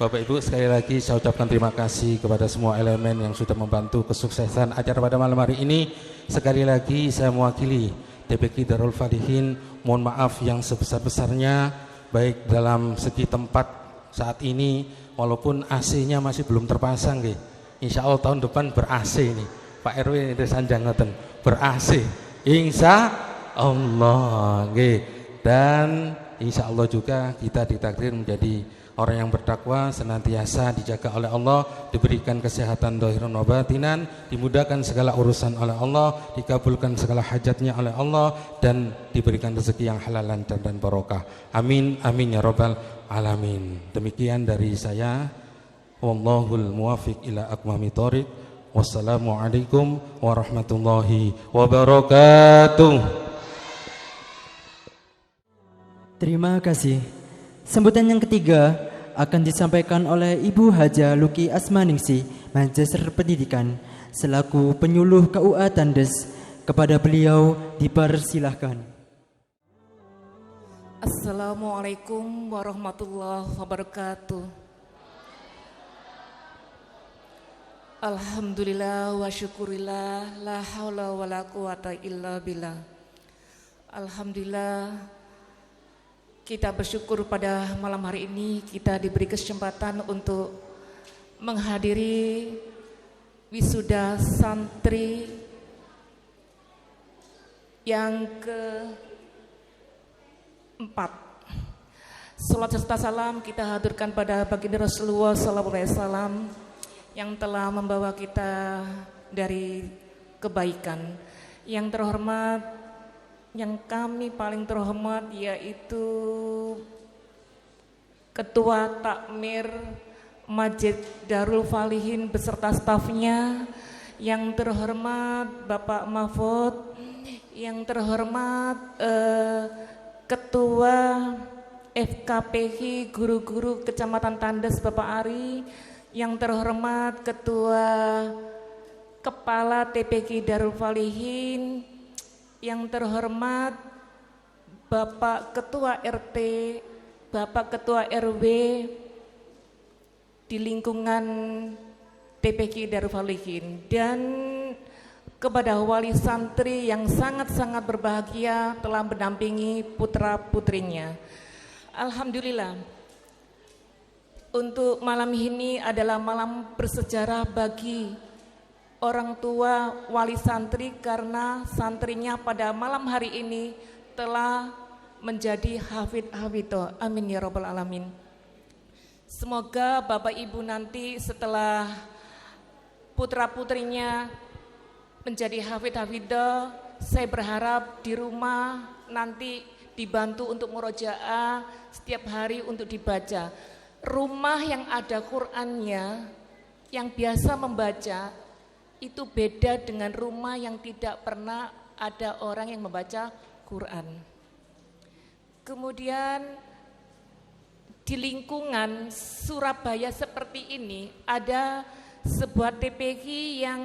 Bapak Ibu, sekali lagi saya ucapkan terima kasih kepada semua elemen yang sudah membantu kesuksesan acara pada malam hari ini. Sekali lagi saya mewakili TPQ Darul Falihin, mohon maaf yang sebesar-besarnya, baik dalam segi tempat saat ini, walaupun AC-nya masih belum terpasang nggih. Insya Allah tahun depan ber-AC ini. Pak RW ini sanjang ngoten, ber-AC. Insya Allah nggih. Dan insya Allah juga kita ditakdir menjadi orang yang bertakwa, senantiasa dijaga oleh Allah, diberikan kesehatan dohiran wa batinan, dimudahkan segala urusan oleh Allah, dikabulkan segala hajatnya oleh Allah, dan diberikan rezeki yang halalan dan barokah. Amin, amin ya rabbal alamin. Demikian dari saya. Wallahul muwafiq ila aqwamit thoriq. Wassalamualaikum warahmatullahi wabarakatuh. Terima kasih. Sambutan yang ketiga akan disampaikan oleh Ibu Haja Luki Asmaningsi, Magister Pendidikan, selaku penyuluh KUA Tandes. Kepada beliau dipersilahkan. Assalamualaikum warahmatullahi wabarakatuh. Alhamdulillah wa syukurillah, la haula wa la quwata illa billah. Alhamdulillah, kita bersyukur pada malam hari ini kita diberi kesempatan untuk menghadiri wisuda santri yang keempat. Salat serta salam kita haturkan pada baginda Rasulullah SAW yang telah membawa kita dari kebaikan. Yang terhormat, yang kami paling terhormat yaitu Ketua Takmir Masjid Darul Falihin beserta stafnya, yang terhormat Bapak Mahfud, yang terhormat Ketua FKPI Guru-Guru Kecamatan Tandes Bapak Ari, yang terhormat Ketua Kepala TPQ Darul Falihin, yang terhormat Bapak Ketua RT, Bapak Ketua RW di lingkungan TPQ Darul Falihin, dan kepada wali santri yang sangat-sangat berbahagia telah mendampingi putra-putrinya. Alhamdulillah, untuk malam ini adalah malam bersejarah bagi orang tua wali santri karena santrinya pada malam hari ini telah menjadi hafid-hafidho. Amin ya rabbal alamin. Semoga Bapak Ibu nanti setelah putra-putrinya menjadi hafid-hafidho, saya berharap di rumah nanti dibantu untuk murojaah setiap hari untuk dibaca. Rumah yang ada Qur'annya, yang biasa membaca, itu beda dengan rumah yang tidak pernah ada orang yang membaca Qur'an. Kemudian di lingkungan Surabaya seperti ini ada sebuah TPQ yang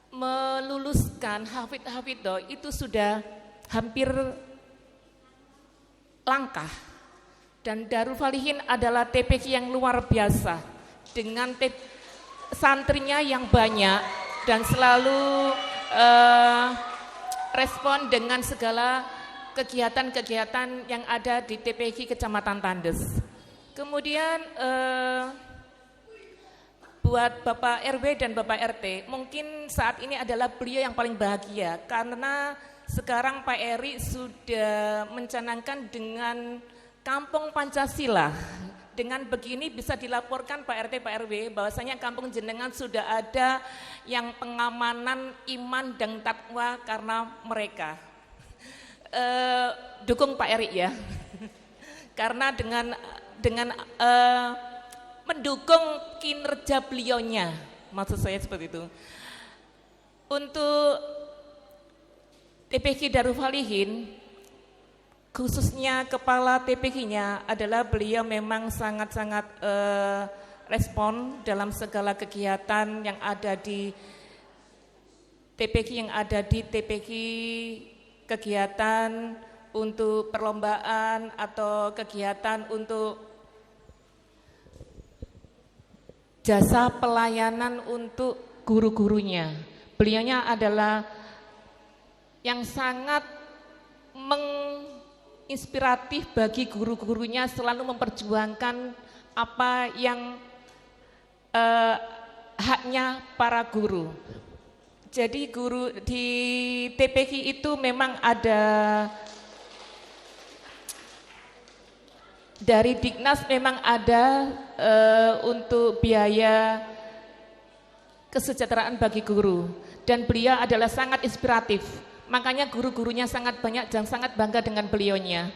meluluskan hafid-hafidho itu sudah hampir langkah, dan Darul Falihin adalah TPQ yang luar biasa dengan santrinya yang banyak dan selalu respon dengan segala kegiatan-kegiatan yang ada di TPQ Kecamatan Tandes. Kemudian buat Bapak RW dan Bapak RT, mungkin saat ini adalah beliau yang paling bahagia karena sekarang Pak Eri sudah mencanangkan dengan Kampung Pancasila. Dengan begini bisa dilaporkan Pak RT, Pak RW bahwasanya kampung jenengan sudah ada yang pengamanan iman dan takwa karena mereka. Dukung Pak Eri ya, karena dengan mendukung kinerja beliaunya, maksud saya seperti itu. Untuk TPQ Darul Falihin, khususnya kepala TPQ-nya adalah beliau memang sangat-sangat respon dalam segala kegiatan yang ada di TPQ kegiatan untuk perlombaan atau kegiatan untuk jasa pelayanan untuk guru-gurunya. Beliaunya adalah yang sangat menginspiratif bagi guru-gurunya, selalu memperjuangkan apa yang haknya para guru. Jadi guru di TPQ itu memang ada dari Diknas, memang ada untuk biaya kesejahteraan bagi guru, dan beliau adalah sangat inspiratif. Makanya guru-gurunya sangat banyak dan sangat bangga dengan beliaunya.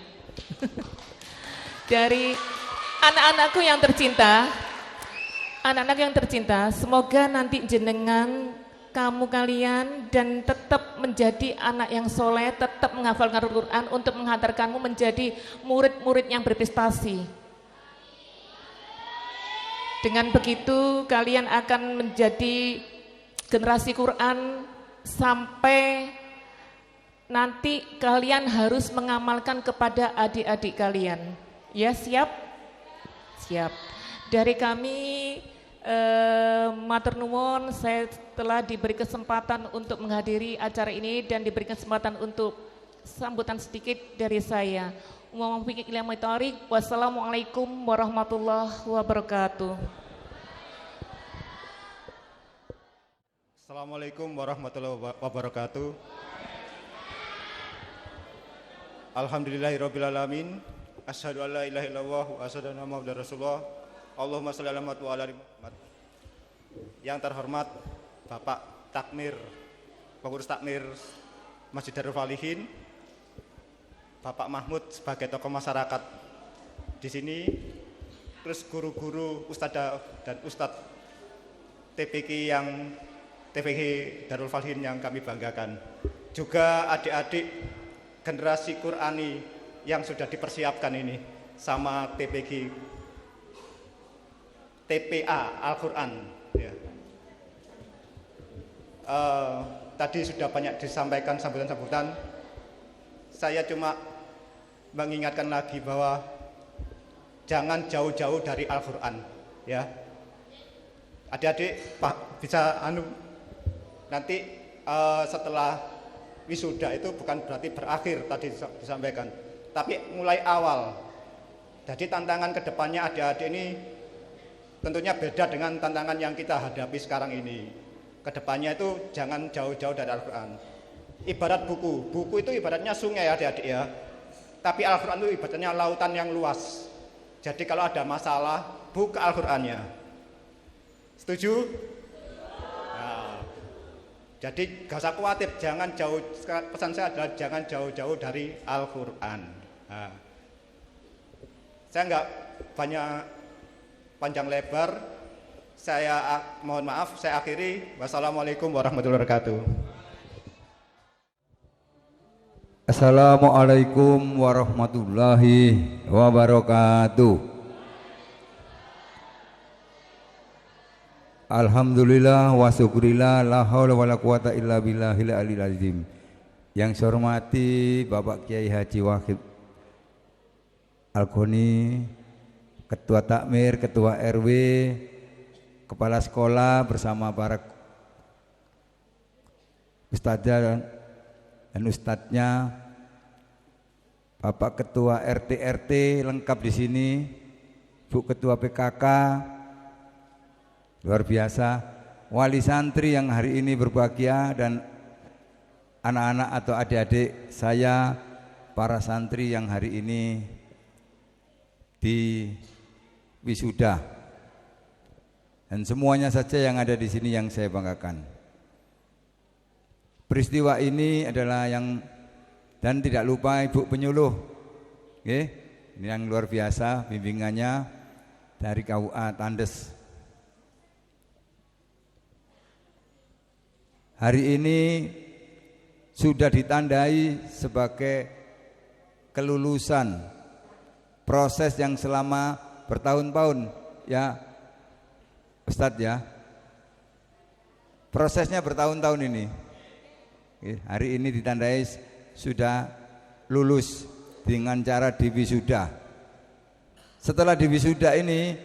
Dari anak-anakku yang tercinta, semoga nanti jenengan, kamu kalian, dan tetap menjadi anak yang soleh, tetap menghafalkan Al-Quran untuk menghantarkanmu menjadi murid-murid yang berprestasi. Dengan begitu kalian akan menjadi generasi Quran sampai nanti kalian harus mengamalkan kepada adik-adik kalian. Ya, siap? Siap. Dari kami matur nuwun, saya telah diberi kesempatan untuk menghadiri acara ini dan diberi kesempatan untuk sambutan sedikit dari saya. Wassalamualaikum warahmatullahi wabarakatuh. Assalamualaikum warahmatullahi wabarakatuh. Alhamdulillahirrabbilalamin. Asyhadu an la ilaha illallah wa asyhadu anna Muhammadar Rasulullah. Allahumma shalli ala Muhammad wa ala ali Muhammad. Yang terhormat Bapak Takmir, pengurus Takmir Masjid Darul Falihin, Bapak Mahmud sebagai tokoh masyarakat di sini, terus guru-guru, ustadzah dan ustadz TPQ Darul Falihin yang kami banggakan. Juga adik-adik generasi Qurani yang sudah dipersiapkan ini sama TPA Al-Quran ya. Tadi sudah banyak disampaikan sambutan-sambutan. Saya cuma mengingatkan lagi bahwa jangan jauh-jauh dari Al-Quran ya. Adik-adik bisa nanti setelah wisuda itu bukan berarti berakhir tadi disampaikan, tapi mulai awal. Jadi tantangan kedepannya adik-adik ini tentunya beda dengan tantangan yang kita hadapi sekarang ini. Kedepannya itu jangan jauh-jauh dari Al-Quran. Ibarat buku itu ibaratnya sungai adik-adik ya. Tapi Al-Quran itu ibaratnya lautan yang luas. Jadi kalau ada masalah, buka Al-Qurannya. Setuju? Nah, jadi gak usah khawatir, jangan jauh. Pesan saya adalah jangan jauh-jauh dari Al-Quran. Nah, saya nggak banyak panjang lebar. Saya mohon maaf, saya akhiri. Wassalamualaikum warahmatullahi wabarakatuh. Assalamualaikum warahmatullahi wabarakatuh. Alhamdulillah wa syukurillah, la haula wala quwata illa billahil aliyil azim. Yang saya hormati Bapak Kiai Haji Wahib Al-Ghani, Ketua Takmir, Ketua RW, Kepala Sekolah bersama para ustadzah dan ustadznya, Bapak Ketua RT lengkap di sini, Bu Ketua PKK, luar biasa, wali santri yang hari ini berbahagia, dan anak-anak atau adik-adik saya, para santri yang hari ini di wisuda, dan semuanya saja yang ada di sini yang saya banggakan. Peristiwa ini adalah yang, dan tidak lupa Ibu Penyuluh, ini yang luar biasa bimbingannya dari KUA Tandes. Hari ini sudah ditandai sebagai kelulusan proses yang selama bertahun-tahun ya Ustadz ya, prosesnya bertahun-tahun ini. Hari ini ditandai sudah lulus dengan cara diwisuda. Setelah diwisuda ini,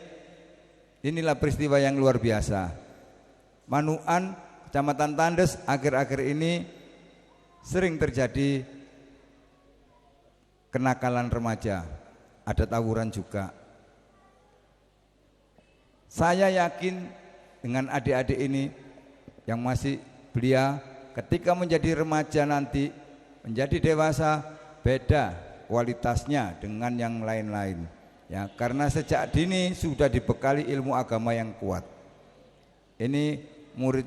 inilah peristiwa yang luar biasa. Manuan, Kecamatan Tandes, akhir-akhir ini sering terjadi kenakalan remaja, ada tawuran juga. Saya yakin dengan adik-adik ini yang masih belia, ketika menjadi remaja nanti, menjadi dewasa, beda kualitasnya dengan yang lain-lain. Ya, karena sejak dini sudah dibekali ilmu agama yang kuat. Ini murid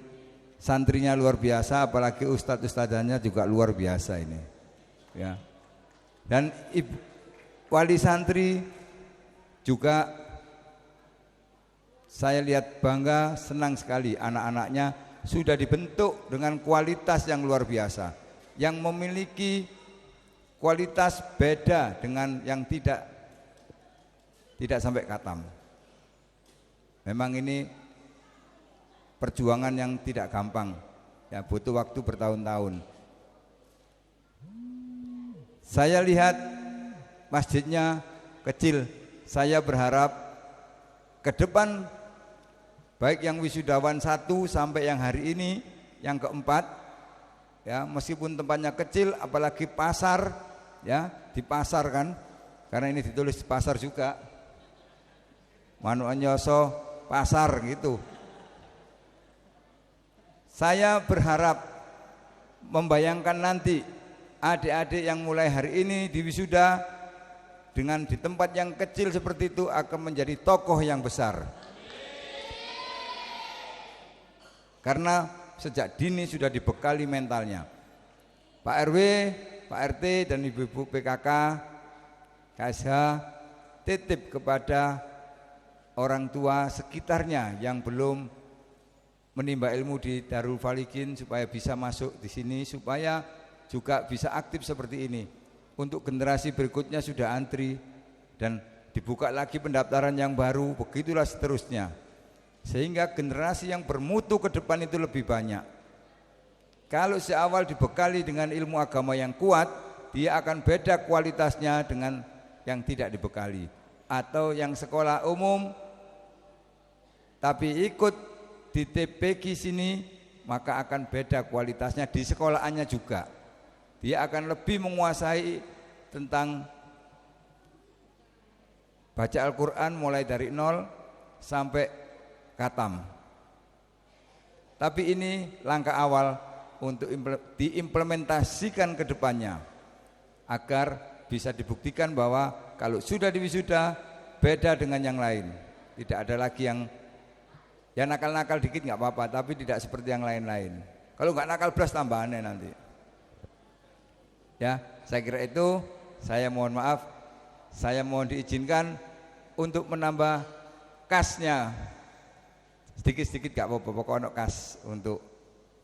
santrinya luar biasa, apalagi ustadz-ustadzanya juga luar biasa ini. Ya. Dan wali santri juga saya lihat bangga, senang sekali anak-anaknya sudah dibentuk dengan kualitas yang luar biasa, yang memiliki kualitas beda dengan yang tidak sampai khatam. Memang ini perjuangan yang tidak gampang, ya, butuh waktu bertahun-tahun. Saya lihat masjidnya kecil, saya berharap ke depan baik yang wisudawan 1 sampai yang hari ini yang keempat, ya, meskipun tempatnya kecil, apalagi pasar, ya, di pasar kan, karena ini ditulis pasar juga, Manuan Yoso pasar gitu. Saya berharap membayangkan nanti adik-adik yang mulai hari ini di wisuda dengan di tempat yang kecil seperti itu akan menjadi tokoh yang besar. Karena sejak dini sudah dibekali mentalnya. Pak RW, Pak RT dan Ibu-ibu PKK, KSH titip kepada orang tua sekitarnya yang belum menimba ilmu di Darul Falikin supaya bisa masuk di sini, supaya juga bisa aktif seperti ini. Untuk generasi berikutnya sudah antri dan dibuka lagi pendaftaran yang baru, begitulah seterusnya. Sehingga generasi yang bermutu ke depan itu lebih banyak. Kalau seawal dibekali dengan ilmu agama yang kuat, dia akan beda kualitasnya dengan yang tidak dibekali. Atau yang sekolah umum tapi ikut di TPQ sini maka akan beda kualitasnya di sekolahannya juga. Dia akan lebih menguasai tentang baca Al-Quran mulai dari 0 sampai khatam. Tapi ini langkah awal untuk diimplementasikan ke depannya agar bisa dibuktikan bahwa kalau sudah diwisuda beda dengan yang lain. Tidak ada lagi yang ya nakal-nakal dikit nggak apa-apa, tapi tidak seperti yang lain-lain. Kalau nggak nakal belas tambahannya nanti. Ya, saya kira itu. Saya mohon maaf, saya mohon diizinkan untuk menambah kasnya sedikit-sedikit gak apa-apa, pokoknya kas untuk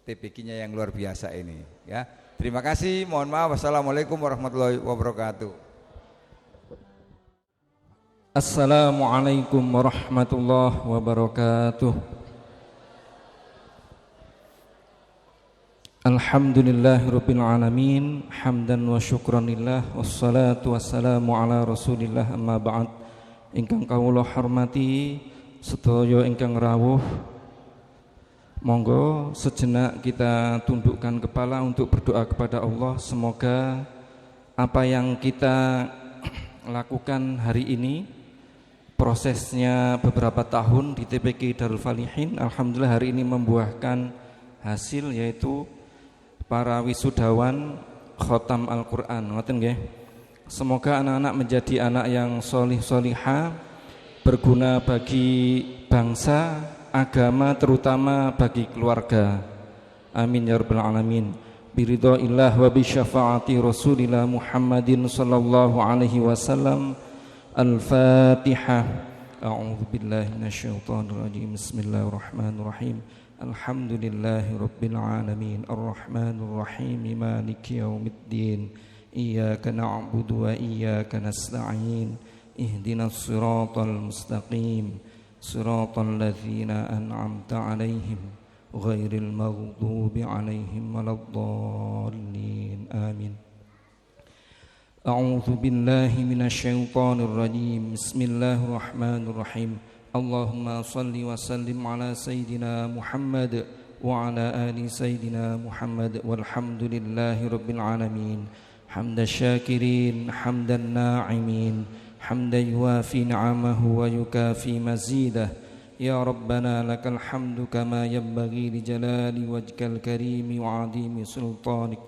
TPQ-nya yang luar biasa ini. Ya, terima kasih. Mohon maaf. Wassalamualaikum warahmatullahi wabarakatuh. Assalamualaikum warahmatullahi wabarakatuh. Alhamdulillahirabbil alamin, hamdan wa syukranillah, wassalatu wassalamu ala Rasulillah, amma ba'd. Ingkang kawula hormati sedaya ingkang rawuh, monggo sejenak kita tundukkan kepala untuk berdoa kepada Allah. Semoga apa yang kita lakukan hari ini, prosesnya beberapa tahun di TPQ Darul Falihin, alhamdulillah hari ini membuahkan hasil, yaitu para wisudawan khotam Al-Quran. Ngoten nggih. Semoga anak-anak menjadi anak yang solih solihah, berguna bagi bangsa, agama, terutama bagi keluarga. Amin ya rabbal alamin. Biridhaillah wa bi syafaati Rasulillah Muhammadin sallallahu alaihi wasallam. Al-Fatihah. A'udzu billahi minasyaitonir rajim. Bismillahirrahmanirrahim. Alhamdulillahi rabbil alamin, arrahmanir rahim, maliki yaumiddin, iyyaka na'budu wa iyyaka nasta'in, ihdinas siratal mustaqim, siratal ladzina an'amta 'alaihim ghairil maghdubi 'alaihim waladdallin. Amin. A'udzu billahi minasyaitonir rajim. Bismillahirrahmanirrahim. Allahumma salli wa sallim ala Sayyidina Muhammad wa ala ali Sayyidina Muhammad walhamdulillahi rabbil alamin. Hamda syakirin, hamdan na'imin, hamda yuwafi ni'amahu wa yukafi mazidah. Ya Rabbana lakal hamdu kama yanbaghi li jalali wajhikal karimi wa 'azimi sultanik.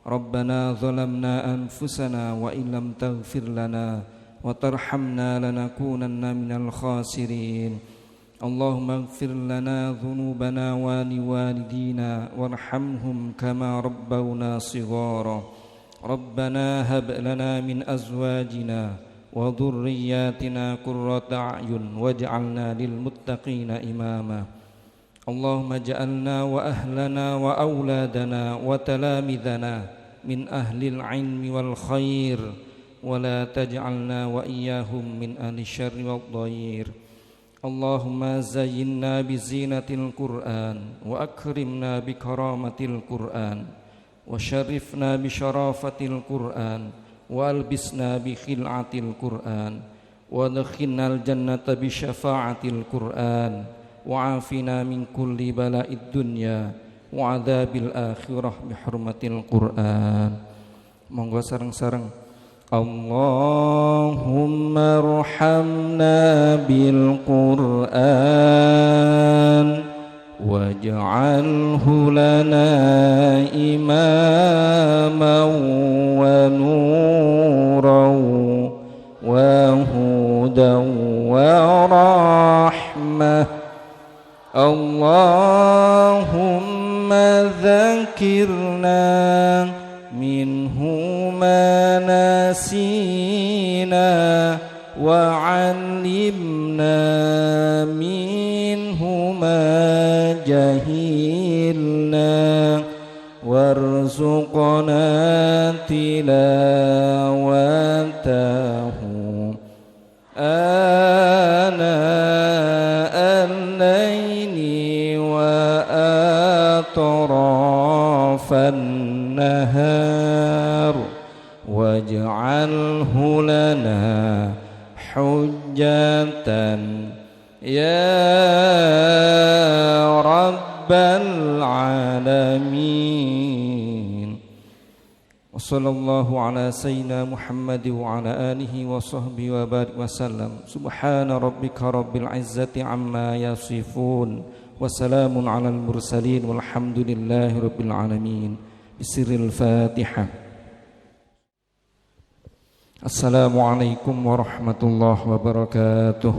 Rabbana zalamna anfusana wa illam taghfir lana wa tarhamna lanakunanna minal khasirin. Allahumma ighfir lana dhunubana wa liwalidina warhamhum kama rabbawna shighara. Rabbana hab lana min azwajina wa dhurriyyatina qurrata a'yun waj'alna lil muttaqina imama. Allahumma ja'alna wa ahlana wa auladana wa talamidana min ahlil ilmi wal khair, ولا تجعلنا وإياهم من أهل الشر والضير. اللهم زينا بزينة القرآن وأكرمنا بكرامة القرآن وشرفنا بشرافة القرآن وألبسنا بخلعة القرآن وادخلنا الجنة بشفاعة القرآن وعافنا من كل بلاء الدنيا وعذاب الآخرة بحرمة القرآن. Monggo sareng-sareng. Allahumma arhamna bil Qur'an waj'alhu lana imaman wa nuran wa hudan wa rahmah. Allahumma dzakirna minhu ma nasina wa 'allimna minhu ma jahilna warzuqna tilawatahu ana al-laili wa atrafan nahar waj'alhu lana hujjatan ya Rabb رب العالمين وصلى الله على سيدنا محمد وعلى آله وصحبه وبارك وسلم سبحان ربك رب العزة عما يصفون وسلام على المرسلين والحمد لله رب العالمين بسر الفاتحة. السلام عليكم ورحمة الله وبركاته.